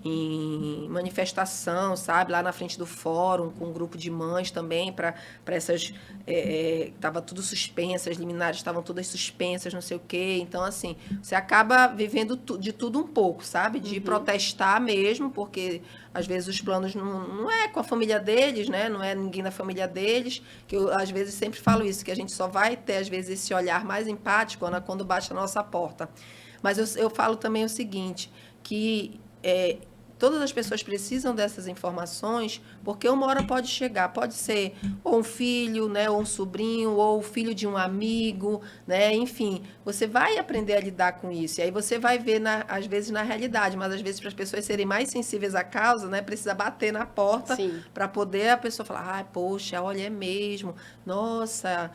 em manifestação, sabe, lá na frente do fórum, com um grupo de mães também, para essas... Estava tudo suspenso, as liminares estavam todas suspensas, não sei o quê. Então, assim, você acaba vivendo de tudo um pouco, sabe? De protestar mesmo, porque às vezes os planos não é com a família deles, né? Não é ninguém da família deles, que eu às vezes sempre falo isso, que a gente só vai ter às vezes esse olhar mais empático quando bate a nossa porta. Mas eu falo também o seguinte, que todas as pessoas precisam dessas informações, porque uma hora pode chegar, pode ser ou um filho, né, ou um sobrinho, ou o filho de um amigo, né, enfim, você vai aprender a lidar com isso, e aí você vai ver, às vezes, na realidade, mas às vezes para as pessoas serem mais sensíveis à causa, né, precisa bater na porta para poder a pessoa falar, poxa, olha, é mesmo, nossa,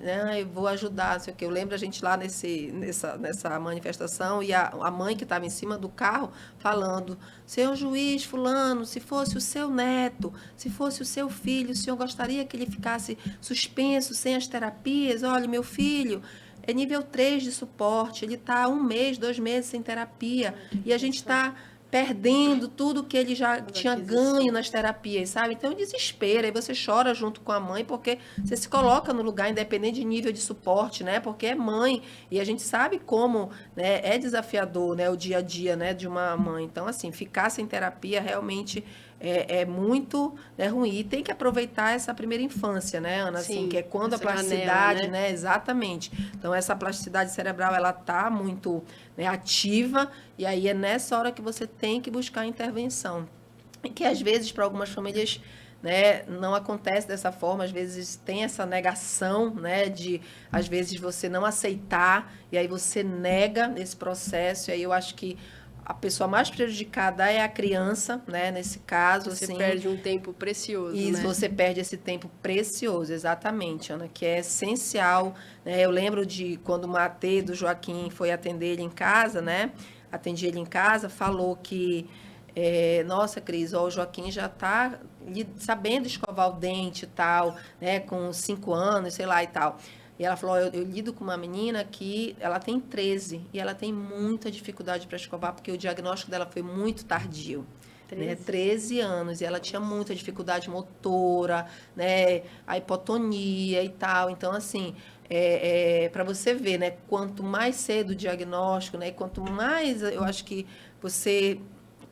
né, eu vou ajudar, não sei o quê. Eu lembro a gente lá nessa manifestação e a mãe que estava em cima do carro falando, senhor juiz fulano, se fosse o seu neto, se fosse o seu filho, o senhor gostaria que ele ficasse suspenso, sem as terapias? Olha, meu filho é nível 3 de suporte, ele está 1 mês, 2 meses sem terapia, e a gente está perdendo tudo que ele já tinha ganho nas terapias, sabe? Então, desespera, aí você chora junto com a mãe, porque você se coloca no lugar, independente de nível de suporte, né? Porque é mãe, e a gente sabe como, né, é desafiador, né, o dia a dia, né, de uma mãe. Então, assim, ficar sem terapia realmente é muito, né, ruim. E tem que aproveitar essa primeira infância, né, Ana? Assim, Sim, que é quando a essa plasticidade, janela, né? Exatamente. Então, essa plasticidade cerebral, ela tá muito, né, ativa, e aí é nessa hora que você tem que buscar a intervenção. E que, às vezes, para algumas famílias, né, não acontece dessa forma, às vezes tem essa negação, né, às vezes você não aceitar, e aí você nega nesse processo, e aí eu acho que a pessoa mais prejudicada é a criança, né? Nesse caso, Você assim, perde um tempo precioso, e né? você perde esse tempo precioso, exatamente, Ana, que é essencial, né? Eu lembro de quando o Matê do Joaquim foi atender ele em casa, né? Atendi ele em casa, falou que, nossa, Cris, ó, o Joaquim já está sabendo escovar o dente e tal, né? Com 5 anos, sei lá e tal. E ela falou, eu lido com uma menina que ela tem 13 e ela tem muita dificuldade para escovar, porque o diagnóstico dela foi muito tardio. 13? Né, 13 anos, e ela tinha muita dificuldade motora, né, a hipotonia e tal. Então, assim, para você ver, né, quanto mais cedo o diagnóstico, né, quanto mais eu acho que você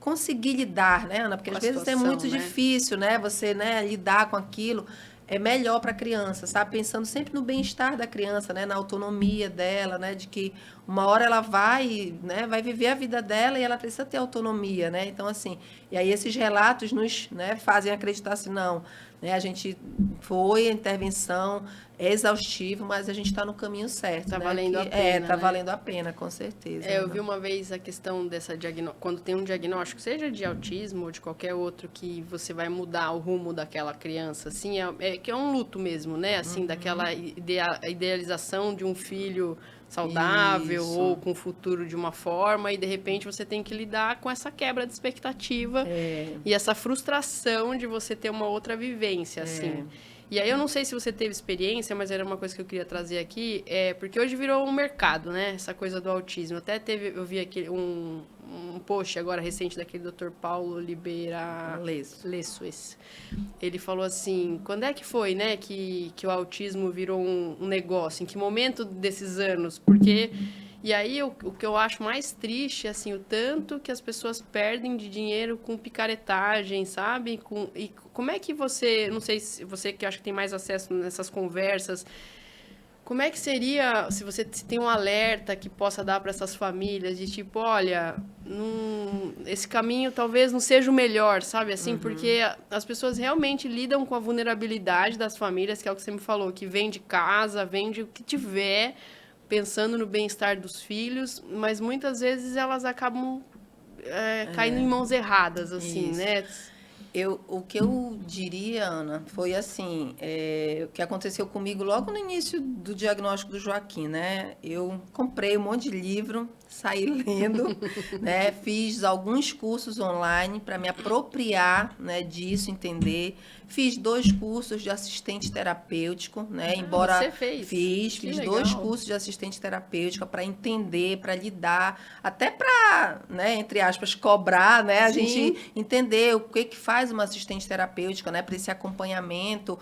conseguir lidar, né, Ana? Porque Com às a vezes é situação, muito né? difícil, né, você, né, lidar com aquilo. É melhor para a criança, sabe? Pensando sempre no bem-estar da criança, né? Na autonomia dela, né? De que uma hora ela vai, né? Vai viver a vida dela e ela precisa ter autonomia, né? Então, assim, e aí esses relatos nos, né, fazem acreditar assim, não, né? A gente foi a intervenção exaustiva, mas a gente está no caminho certo, Tá né? valendo a Que, pena, tá né? valendo a pena, com certeza. Eu Ana. vi uma vez a questão dessa quando tem um diagnóstico, seja de autismo ou de qualquer outro, que você vai mudar o rumo daquela criança, assim, que é um luto mesmo, né? Assim, daquela idealização de um filho saudável ou Isso. com o futuro de uma forma, e de repente você tem que lidar com essa quebra de expectativa e essa frustração de você ter uma outra vivência, assim. E aí eu não sei se você teve experiência, mas era uma coisa que eu queria trazer aqui, porque hoje virou um mercado, né? Essa coisa do autismo. Até eu vi aqui um post agora recente daquele Dr. Paulo Libera Lesso, esse. Ele falou assim, quando é que foi, né, que o autismo virou um negócio? Em que momento desses anos? Porque... E aí, o que eu acho mais triste, assim, o tanto que as pessoas perdem de dinheiro com picaretagem, sabe? E como é que você, não sei se você que acha que tem mais acesso nessas conversas, como é que seria, se você se tem um alerta que possa dar para essas famílias, de tipo, olha, esse caminho talvez não seja o melhor, sabe? Assim, porque as pessoas realmente lidam com a vulnerabilidade das famílias, que é o que você me falou, que vem de casa, vende o que tiver, pensando no bem-estar dos filhos, mas muitas vezes elas acabam caindo em mãos erradas, assim, Isso. né? O que eu diria, Ana, foi assim, o que aconteceu comigo logo no início do diagnóstico do Joaquim, né? Eu comprei um monte de livro, saí lendo, né? Fiz alguns cursos online para me apropriar, né, disso, entender. Fiz 2 cursos de assistente terapêutico, né? Embora Você fez? fiz Que 2 legal. cursos de assistente terapêutica para entender, para lidar, até para, né, entre aspas, cobrar, né? A Sim. gente entender o que faz uma assistente terapêutica, né, para esse acompanhamento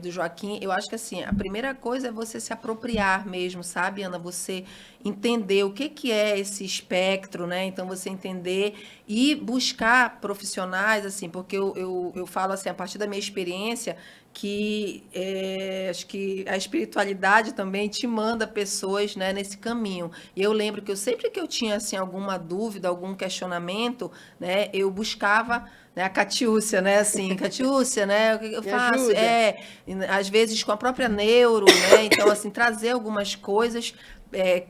do Joaquim. Eu acho que assim, a primeira coisa é você se apropriar mesmo, sabe, Ana? Você entender o que é esse espectro, né? Então você entender e buscar profissionais, assim, porque eu falo assim, a partir da minha experiência, que acho que a espiritualidade também te manda pessoas, né, nesse caminho. E eu lembro que sempre que eu tinha assim alguma dúvida, algum questionamento, né, eu buscava, né, a Catiúcia, né, assim, Catiúcia, né, o que eu Me faço? ajuda. Às vezes com a própria neuro, né, então assim, trazer algumas coisas,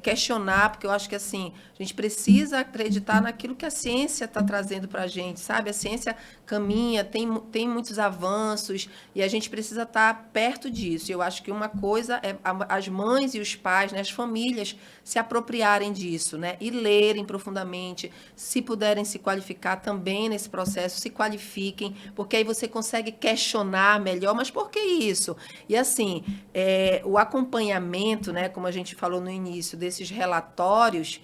questionar, porque eu acho que assim, a gente precisa acreditar naquilo que a ciência está trazendo para a gente, sabe? A ciência caminha, tem muitos avanços e a gente precisa estar perto disso. Eu acho que uma coisa é as mães e os pais, né, as famílias se apropriarem disso, né, e lerem profundamente, se puderem se qualificar também nesse processo, se qualifiquem, porque aí você consegue questionar melhor, mas por que isso? E assim, o acompanhamento, né, como a gente falou no início, desses relatórios,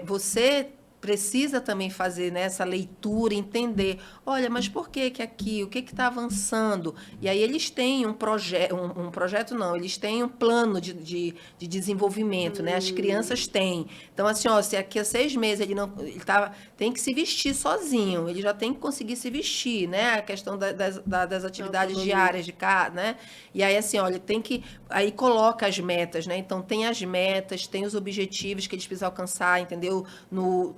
você precisa também fazer, né, essa leitura, entender, olha, mas por que aqui, o que está avançando? E aí eles têm um projeto, um projeto não, eles têm um plano de desenvolvimento, né? As crianças têm. Então, assim, ó, se aqui a 6 meses tem que se vestir sozinho, ele já tem que conseguir se vestir, né? A questão das atividades Autonomia. diárias de casa, né? E aí, assim, olha, aí coloca as metas, né? Então, tem as metas, tem os objetivos que eles precisam alcançar, entendeu?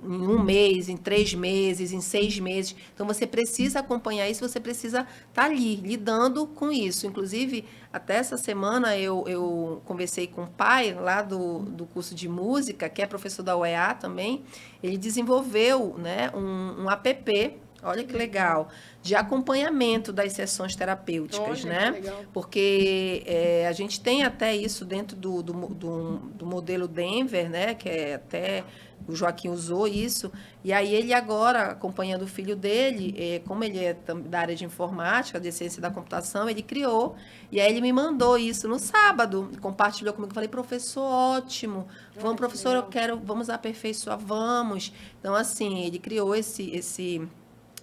Em um mês, em 3 meses, em 6 meses. Então, você precisa acompanhar isso, você precisa estar ali, lidando com isso. Inclusive, até essa semana eu conversei com o pai lá do curso de música, que é professor da UEA também. Ele desenvolveu, né, um app, olha que legal, de acompanhamento das sessões terapêuticas, Olha, né? que legal. Porque a gente tem até isso dentro do modelo Denver, né? Que é até o Joaquim usou isso. E aí ele agora, acompanhando o filho dele, como ele é da área de informática, de ciência da computação, ele criou. E aí ele me mandou isso no sábado, compartilhou comigo. Falei, professor, ótimo. Vamos, professor, eu quero, vamos aperfeiçoar, vamos. Então, assim, ele criou esse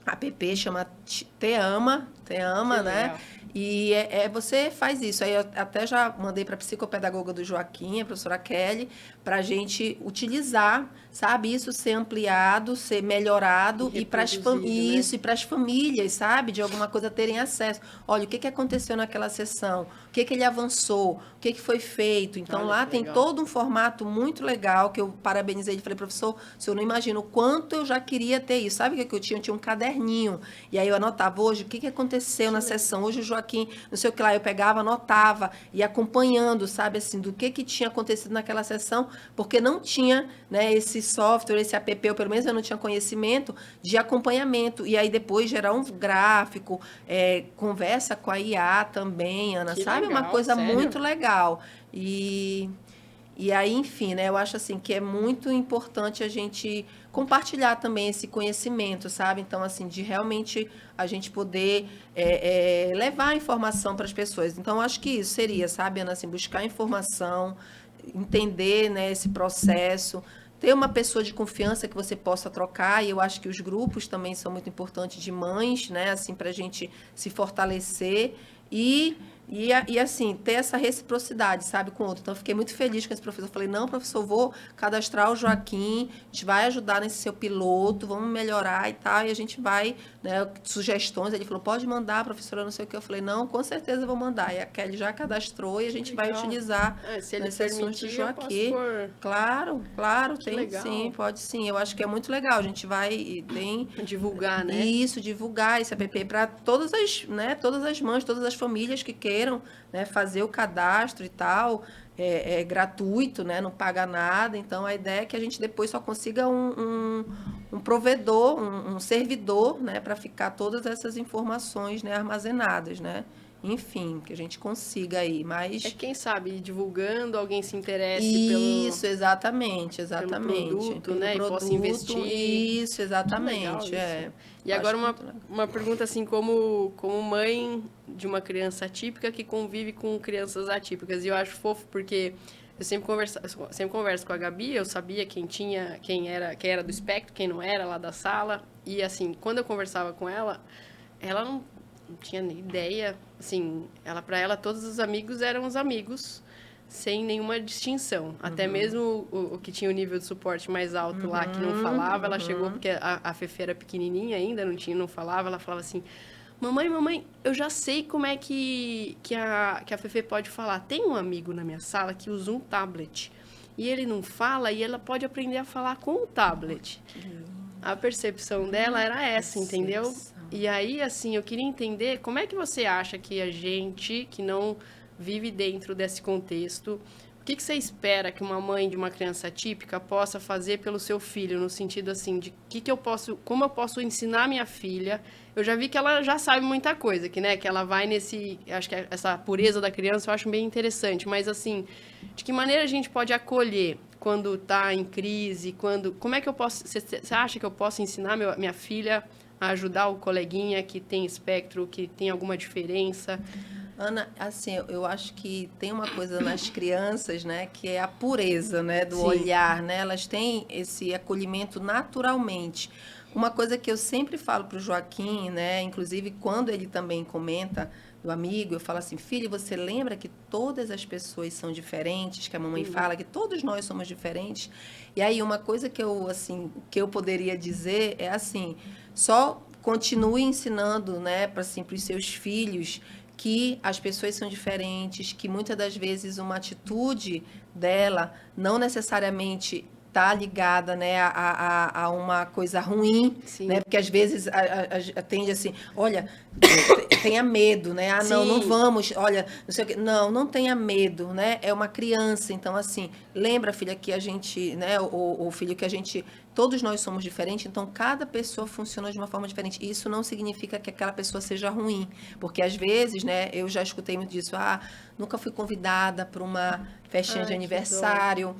app, chama Te Ama, né? Legal. E você faz isso. Aí eu até já mandei para a psicopedagoga do Joaquim, a professora Kelly, para a gente utilizar, sabe? Isso ser ampliado, ser melhorado e para reproduzido, né? e para as famílias, sabe? De alguma coisa terem acesso. Olha, o que aconteceu naquela sessão? O que ele avançou? O que foi feito? Então, Olha lá que tem legal. todo um formato muito legal que eu parabenizei ele. Falei, professor, o senhor não imagina o quanto eu já queria ter isso. Sabe o que eu tinha? Eu tinha um caderninho. E aí eu anotava hoje o que aconteceu na sessão. Hoje o Joaquim, não sei o que lá, eu pegava, anotava e acompanhando, sabe, assim, do que tinha acontecido naquela sessão, porque não tinha, né, esse software, esse app, ou pelo menos eu não tinha conhecimento de acompanhamento. E aí depois gerar um gráfico, conversa com a IA também, Ana, Que sabe? Uma legal, coisa sério? muito legal. E aí, enfim, né, eu acho assim que é muito importante a gente compartilhar também esse conhecimento, sabe? Então, assim, de realmente a gente poder levar a informação para as pessoas. Então, eu acho que isso seria, sabe, Ana, assim, buscar informação, entender, né, esse processo, ter uma pessoa de confiança que você possa trocar, e eu acho que os grupos também são muito importantes de mães, né, assim, para a gente se fortalecer e assim, ter essa reciprocidade, sabe, com o outro. Então, eu fiquei muito feliz com esse professor. Eu falei, não, professor, vou cadastrar o Joaquim, a gente vai ajudar nesse seu piloto, vamos melhorar e tal, e a gente vai, né, sugestões. Ele falou, pode mandar, professora, não sei o que. Eu falei, não, com certeza eu vou mandar. E a Kelly já cadastrou e a gente vai Legal. utilizar Se ele nas sessões do permitir, eu posso Joaquim. pôr. Claro, claro, Que tem legal. sim, pode sim. Eu acho que é muito legal. A gente vai, tem Divulgar, né? isso, divulgar esse app para todas as, né, todas as mães, todas as famílias que queiram, né, fazer o cadastro e tal. É gratuito, né, não paga nada. Então, a ideia é que a gente depois só consiga um provedor, um servidor, né, para ficar todas essas informações, né, armazenadas, né? Enfim, que a gente consiga aí, mas... Quem sabe, divulgando, alguém se interesse Isso, exatamente, pelo exatamente. produto, Pelo né? E possa investir. isso, Que legal exatamente, isso. E Eu agora acho muito legal. uma pergunta assim, como mãe de uma criança atípica que convive com crianças atípicas. E eu acho fofo porque eu sempre converso com a Gabi, eu sabia quem era do espectro, quem não era lá da sala. E assim, quando eu conversava com ela não tinha nem ideia, assim, para ela todos os amigos eram os amigos, sem nenhuma distinção. Até mesmo o que tinha o nível de suporte mais alto lá, que não falava, ela chegou, porque a Fefe era pequenininha ainda, não falava, ela falava assim, mamãe, eu já sei como é que a Fefe pode falar. Tem um amigo na minha sala que usa um tablet, e ele não fala, e ela pode aprender a falar com o tablet. A percepção dela era essa, entendeu? E aí, assim, eu queria entender como é que você acha que a gente, que não vive dentro desse contexto, o que você espera que uma mãe de uma criança atípica possa fazer pelo seu filho, no sentido assim, de como eu posso ensinar minha filha? Eu já vi que ela já sabe muita coisa, que ela vai acho que essa pureza da criança eu acho bem interessante, mas assim, de que maneira a gente pode acolher quando está em crise, como é que você acha que eu posso ensinar minha filha a ajudar o coleguinha que tem espectro, que tem alguma diferença? Ana, assim, eu acho que tem uma coisa nas crianças, né, que é a pureza, né, do Sim. olhar, né? Elas têm esse acolhimento naturalmente. Uma coisa que eu sempre falo para o Joaquim, né, inclusive quando ele também comenta do amigo, eu falo assim, filho, você lembra que todas as pessoas são diferentes, que a mamãe fala que todos nós somos diferentes? E aí uma coisa que eu poderia dizer é assim, só continue ensinando, né, para assim, os seus filhos que as pessoas são diferentes, que muitas das vezes uma atitude dela não necessariamente está ligada, né, a uma coisa ruim, Sim. né? Porque às vezes tende assim, olha, tenha medo, né? Ah, não, não Sim. vamos, olha, não sei o quê. Não, não tenha medo, né? É uma criança, então assim, lembra, filha, que a gente, né, o filho, que a gente, todos nós somos diferentes, então cada pessoa funciona de uma forma diferente. Isso não significa que aquela pessoa seja ruim, porque às vezes, né, eu já escutei muito disso, nunca fui convidada para uma festinha de aniversário,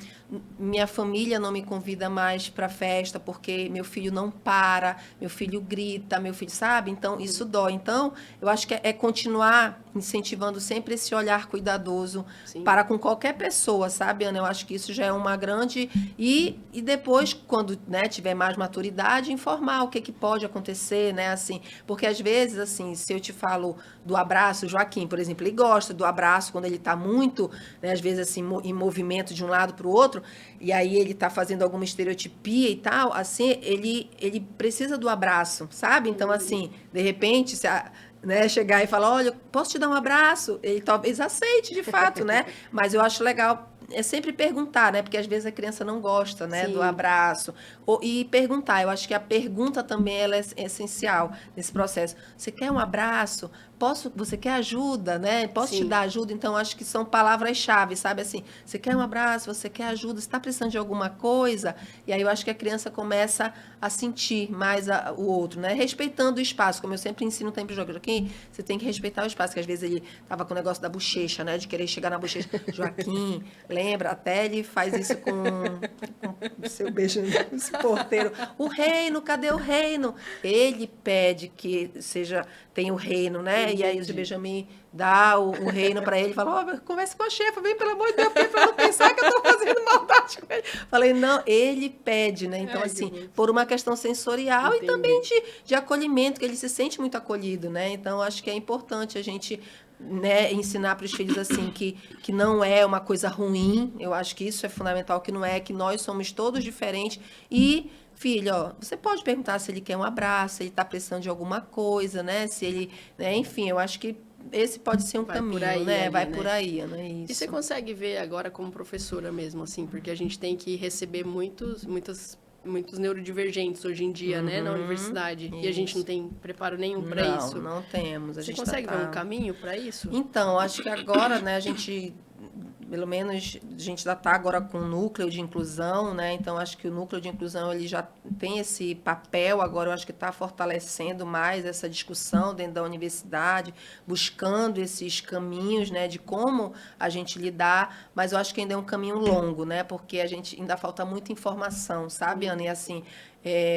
minha família não me convida mais para festa porque meu filho não para, meu filho grita, meu filho, sabe? Então, isso dói. Então, eu acho que é continuar incentivando sempre esse olhar cuidadoso para com qualquer pessoa, sabe, Ana? Eu acho que isso já é uma grande... E depois, quando, né, tiver mais maturidade, informar o que pode acontecer, né? Assim, porque às vezes, assim, se eu te falo do abraço, o Joaquim, por exemplo, ele gosta do abraço quando ele está muito, né, às vezes, assim, em movimento de um lado para o outro, e aí ele está fazendo alguma estereotipia e tal, assim, ele precisa do abraço, sabe? Então, assim, de repente, se né, chegar e falar, olha, posso te dar um abraço? Ele talvez aceite, de fato, né? Mas eu acho legal sempre perguntar, né? Porque às vezes a criança não gosta, né, do abraço. E perguntar, eu acho que a pergunta também ela é essencial nesse processo. Você quer um abraço? Você quer ajuda, né? Posso te dar ajuda? Então, acho que são palavras-chave, sabe? Assim, você quer um abraço? Você quer ajuda? Você está precisando de alguma coisa? E aí eu acho que a criança começa a sentir mais o outro, né? Respeitando o espaço, como eu sempre ensino o tempo de jogo. Joaquim, você tem que respeitar o espaço, que às vezes ele estava com o negócio da bochecha, né? De querer chegar na bochecha. Joaquim, lembra? Até ele faz isso com o seu beijo, esse porteiro. O reino, cadê o reino? Ele pede que tenha o reino, né? E aí o Benjamin dá o reino para ele, fala, conversa com a chefa, vem, pelo amor de Deus, para não pensar que eu estou fazendo maldade com ele. Falei, não, ele pede, né? Então, assim, por uma questão sensorial e também de acolhimento, que ele se sente muito acolhido, né? Então, acho que é importante a gente, né, ensinar para os filhos assim que não é uma coisa ruim. Eu acho que isso é fundamental, que não é, que nós somos todos diferentes. E filho, ó, você pode perguntar se ele quer um abraço, se ele está precisando de alguma coisa, né? Se ele, né? Enfim, eu acho que esse pode ser um caminho, aí, né? Vai por aí, não é isso. E você consegue ver agora como professora mesmo, assim, porque a gente tem que receber muitos neurodivergentes hoje em dia, né, na universidade. Isso. E a gente não tem preparo nenhum para isso. Não temos. Você consegue ver um caminho para isso? Então, acho que agora, né, a gente, pelo menos, a gente já está agora com o núcleo de inclusão, né? Então, acho que o núcleo de inclusão ele já tem esse papel, agora eu acho que está fortalecendo mais essa discussão dentro da universidade, buscando esses caminhos, né, de como a gente lidar, mas eu acho que ainda é um caminho longo, né? Porque a gente ainda falta muita informação, sabe, Ana? E assim,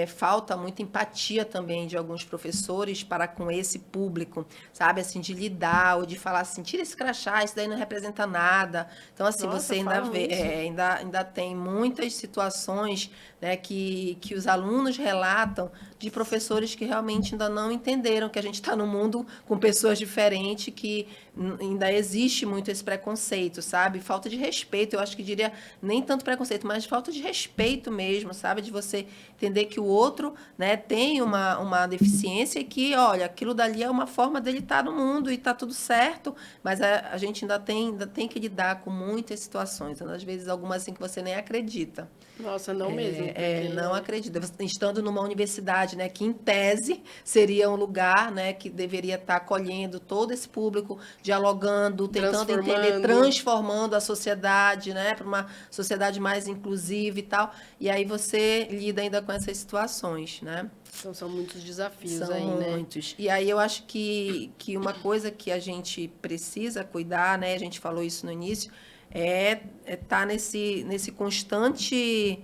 falta muita empatia também de alguns professores para com esse público, sabe? Assim, de lidar ou de falar assim, tira esse crachá, isso daí não representa nada. Então, assim, você ainda vê, ainda tem muitas situações, né, que os alunos relatam de professores que realmente ainda não entenderam que a gente está num mundo com pessoas diferentes, que ainda existe muito esse preconceito, sabe? Falta de respeito, eu acho que diria nem tanto preconceito, mas falta de respeito mesmo, sabe? De você entender que o outro, né, tem uma deficiência e que, olha, aquilo dali é uma forma dele estar no mundo e está tudo certo, mas a gente ainda tem que lidar com muitas situações, às vezes algumas assim que você nem acredita. Nossa, não mesmo. Não acredito. Estando numa universidade, né, que em tese seria um lugar, né, que deveria estar acolhendo todo esse público, dialogando, tentando entender, transformando a sociedade, né, para uma sociedade mais inclusiva e tal. E aí você lida ainda com essas situações, né? Então são muitos desafios são aí, né? Muitos. E aí eu acho que uma coisa que a gente precisa cuidar, né, a gente falou isso no início, tá nesse constante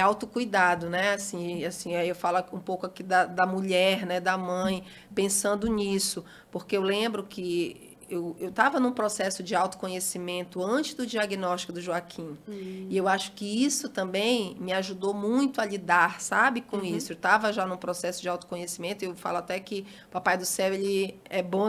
autocuidado, né? Assim, aí eu falo um pouco aqui da mulher, né, da mãe, pensando nisso, porque eu lembro que eu estava num processo de autoconhecimento antes do diagnóstico do Joaquim. E eu acho que isso também me ajudou muito a lidar, sabe, com isso. Eu estava já num processo de autoconhecimento, eu falo até que o Papai do Céu, ele é bom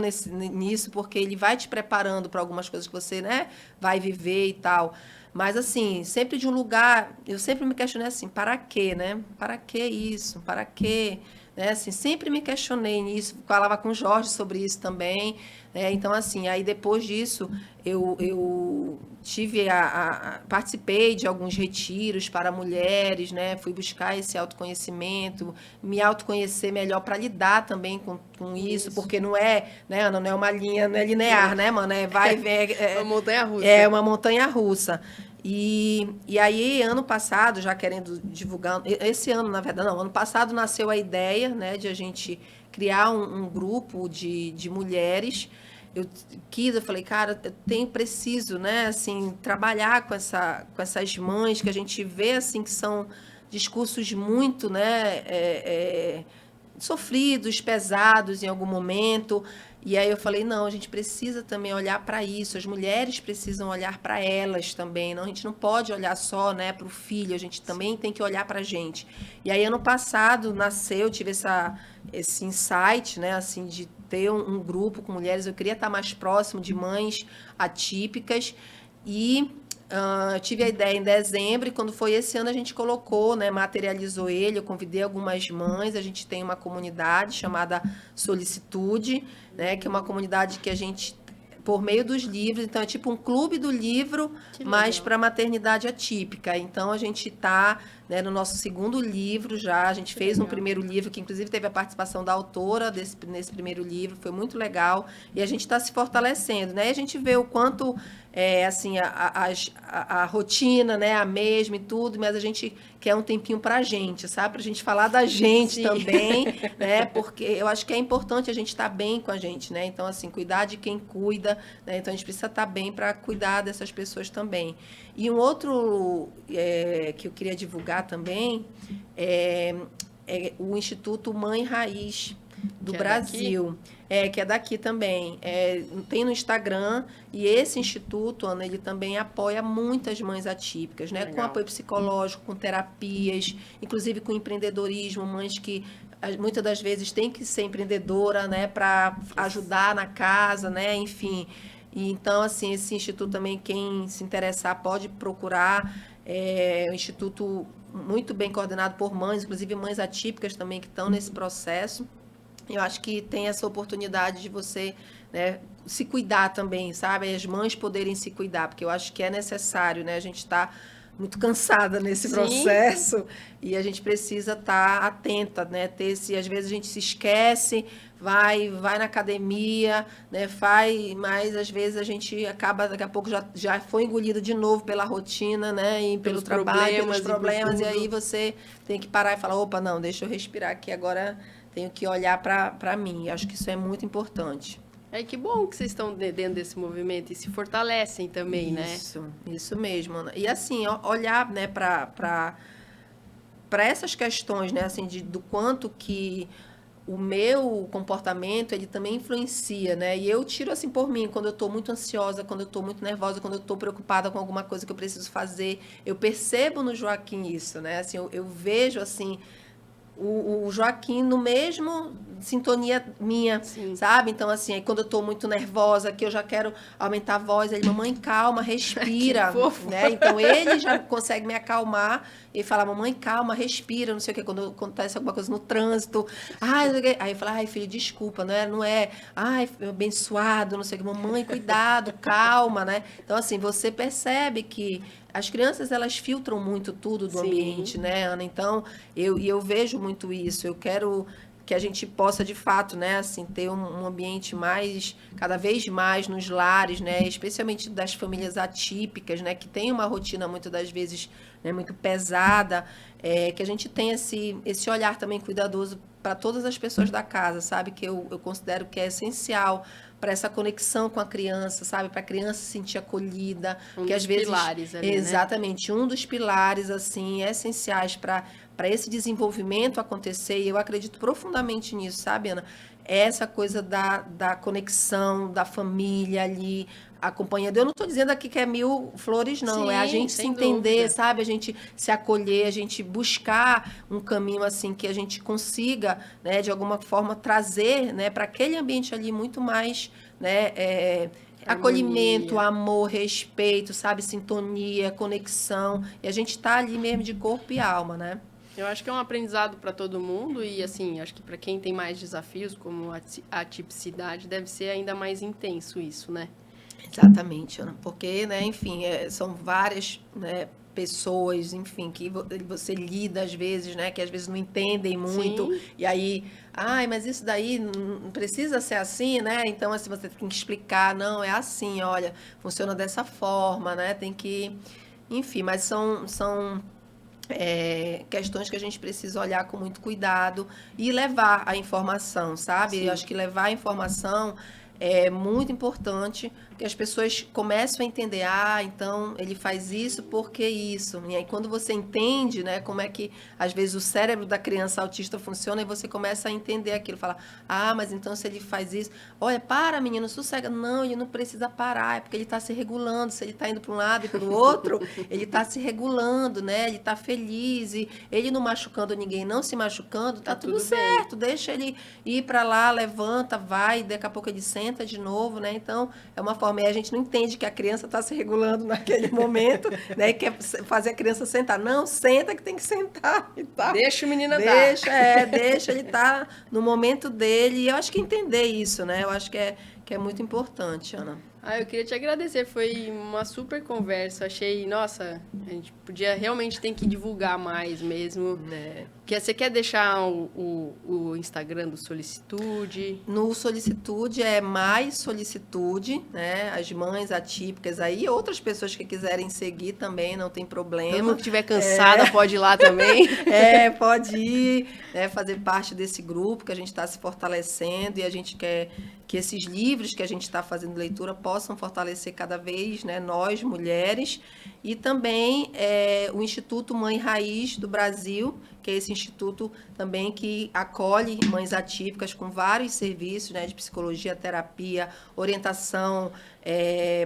nisso, porque ele vai te preparando para algumas coisas que você, né, vai viver e tal. Mas, assim, sempre de um lugar, eu sempre me questionei assim, para quê, né? Para que isso? Para quê? Né? Assim, sempre me questionei nisso, falava com o Jorge sobre isso também. Então, assim, aí depois disso, eu participei de alguns retiros para mulheres, né? Fui buscar esse autoconhecimento, me autoconhecer melhor para lidar também com isso, porque não é, né, Ana, não é uma linha, não é linear, né, mano? Vai e vem. Uma montanha russa. É uma montanha russa. E aí, ano passado, já querendo divulgar, esse ano, na verdade, não, ano passado nasceu a ideia, né, de a gente criar um grupo de mulheres. Eu falei, cara, preciso, né, assim, trabalhar com essas mães que a gente vê, assim, que são discursos muito, né, sofridos, pesados em algum momento. E aí eu falei, não, a gente precisa também olhar para isso, as mulheres precisam olhar para elas também, não, a gente não pode olhar só, né, para o filho, a gente também tem que olhar para a gente. E aí ano passado nasceu, tive esse insight, né, assim, de ter um grupo com mulheres, eu queria estar mais próximo de mães atípicas e eu tive a ideia em dezembro e quando foi esse ano a gente colocou, né, materializou ele, eu convidei algumas mães, a gente tem uma comunidade chamada Solicitude, né, que é uma comunidade que a gente, por meio dos livros, então é tipo um clube do livro, mas para maternidade atípica. Então a gente está, né, no nosso segundo livro já, a gente fez um primeiro livro, que inclusive teve a participação da autora nesse primeiro livro, foi muito legal, e a gente está se fortalecendo, né, e a gente vê o quanto assim, a rotina, né, a mesma e tudo, mas a gente quer um tempinho para a gente, sabe? Para a gente falar da gente também, né? Porque eu acho que é importante a gente estar bem com a gente, né? Então, assim, cuidar de quem cuida, né? Então, a gente precisa estar bem para cuidar dessas pessoas também. E um outro que eu queria divulgar também é o Instituto Mãe Raiz do Brasil. Que é daqui também. Tem no Instagram, e esse instituto, Ana, ele também apoia muitas mães atípicas, né? Com apoio psicológico, com terapias, inclusive com empreendedorismo, mães que muitas das vezes têm que ser empreendedora, né? Para ajudar na casa, né? Enfim. E, então, assim, esse instituto também, quem se interessar pode procurar. É um instituto muito bem coordenado por mães, inclusive mães atípicas também que estão nesse processo. Eu acho que tem essa oportunidade de você, né, se cuidar também, sabe? As mães poderem se cuidar, porque eu acho que é necessário, né? A gente está muito cansada nesse processo e a gente precisa estar atenta, né? Às vezes a gente se esquece, vai na academia, né? Mas às vezes a gente acaba, daqui a pouco já foi engolido de novo pela rotina, né? E pelo trabalho, pelos problemas, e aí você tem que parar e falar, opa, não, deixa eu respirar aqui agora. Tenho que olhar para mim. Acho que isso é muito importante. Que bom que vocês estão dentro desse movimento e se fortalecem também, Isso mesmo, Ana. E assim, olhar, né, para essas questões, né, assim, do quanto que o meu comportamento, ele também influencia, né? E eu tiro assim por mim, quando eu estou muito ansiosa, quando eu estou muito nervosa, quando eu estou preocupada com alguma coisa que eu preciso fazer, eu percebo no Joaquim isso, né? Assim, eu vejo assim o Joaquim no mesmo sintonia minha, sabe? Então, assim, aí quando eu tô muito nervosa, que eu já quero aumentar a voz, ele, mamãe, calma, respira, né? Então, ele já consegue me acalmar e falar, mamãe, calma, respira, não sei o que, quando acontece alguma coisa no trânsito. Aí eu falo, ai, filho, desculpa, não é, ai, abençoado, não sei o que, mamãe, cuidado, calma, né? Então, assim, você percebe que as crianças, elas filtram muito tudo do ambiente, né, Ana? Então, eu vejo muito isso. Eu quero que a gente possa, de fato, né, assim, ter um ambiente cada vez mais nos lares, né, especialmente das famílias atípicas, né, que tem uma rotina, muitas das vezes, né, muito pesada, que a gente tenha esse olhar também cuidadoso para todas as pessoas da casa, sabe? Que eu considero que é essencial para essa conexão com a criança, sabe? Para a criança se sentir acolhida. Que às vezes pilares ali, exatamente, um dos pilares assim essenciais para esse desenvolvimento acontecer, e eu acredito profundamente nisso, sabe, Ana? Essa coisa da conexão, da família ali, acompanhando. Eu não estou dizendo aqui que é mil flores, não. É a gente se entender, dúvida, sabe? A gente se acolher, a gente buscar um caminho assim que a gente consiga, né, de alguma forma, trazer, né, para aquele ambiente ali muito mais, né, acolhimento, amor, respeito, sabe? Sintonia, conexão. E a gente está ali mesmo de corpo e alma, né? Eu acho que é um aprendizado para todo mundo e, assim, acho que para quem tem mais desafios, como a atipicidade, deve ser ainda mais intenso isso, né? Exatamente, Ana, porque, né, enfim, são várias, né, pessoas, enfim, que você lida às vezes, né, que às vezes não entendem muito, Sim, e aí, ai, mas isso daí não precisa ser assim, né? Então, assim, você tem que explicar, não, é assim, olha, funciona dessa forma, né? Tem que, enfim, mas são questões que a gente precisa olhar com muito cuidado e levar a informação, sabe? Eu sim. acho que levar a informação é muito importante, porque as pessoas começam a entender, então ele faz isso porque isso. E aí quando você entende, né, como é que às vezes o cérebro da criança autista funciona, e você começa a entender aquilo, fala, mas então se ele faz isso, olha, para menino, sossega. Não, ele não precisa parar, é porque ele está se regulando, se ele está indo para um lado e para o outro, ele está se regulando, né, ele está feliz, e ele não machucando ninguém, não se machucando, tá tudo tudo bem. certo, deixa ele ir para lá, levanta, vai, daqui a pouco ele senta de novo, né? Então, é uma forma. E a gente não entende que a criança está se regulando naquele momento, né? E quer fazer a criança sentar. Não, senta que tem que sentar e tal. Deixa o menino andar. Deixa ele estar no momento dele. E eu acho que entender isso, né? Eu acho que é muito importante, Ana. Eu queria te agradecer, foi uma super conversa. Achei, nossa, a gente podia realmente tem que divulgar mais mesmo. Né? Você quer deixar o Instagram do Solicitude? No Solicitude é mais Solicitude, né? As mães atípicas aí, outras pessoas que quiserem seguir também, não tem problema. Todo mundo que estiver cansada pode ir lá também. Pode ir, né, fazer parte desse grupo que a gente está se fortalecendo, e a gente quer que esses livros que a gente está fazendo leitura possam fortalecer cada vez, né, nós, mulheres, e também o Instituto Mãe Raiz do Brasil, que é esse instituto também que acolhe mães atípicas com vários serviços, né, de psicologia, terapia, orientação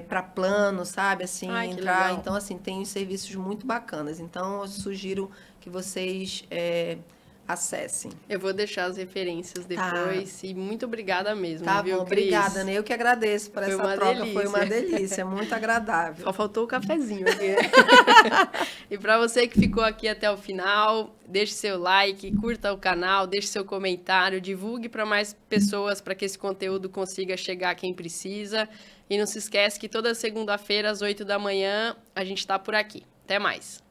para plano, sabe? Assim, Ai, que entrar. legal. Então, assim, tem uns serviços muito bacanas. Então, eu sugiro que vocês acessem. Eu vou deixar as referências depois. E muito obrigada mesmo, Tá viu, bom, Cris? obrigada, né? Eu que agradeço por Foi essa uma troca. delícia. Foi uma delícia, muito agradável. Só faltou o cafezinho aqui. E para você que ficou aqui até o final, deixe seu like, curta o canal, deixe seu comentário, divulgue para mais pessoas para que esse conteúdo consiga chegar a quem precisa. E não se esquece que toda segunda-feira às 8 da manhã a gente está por aqui. Até mais.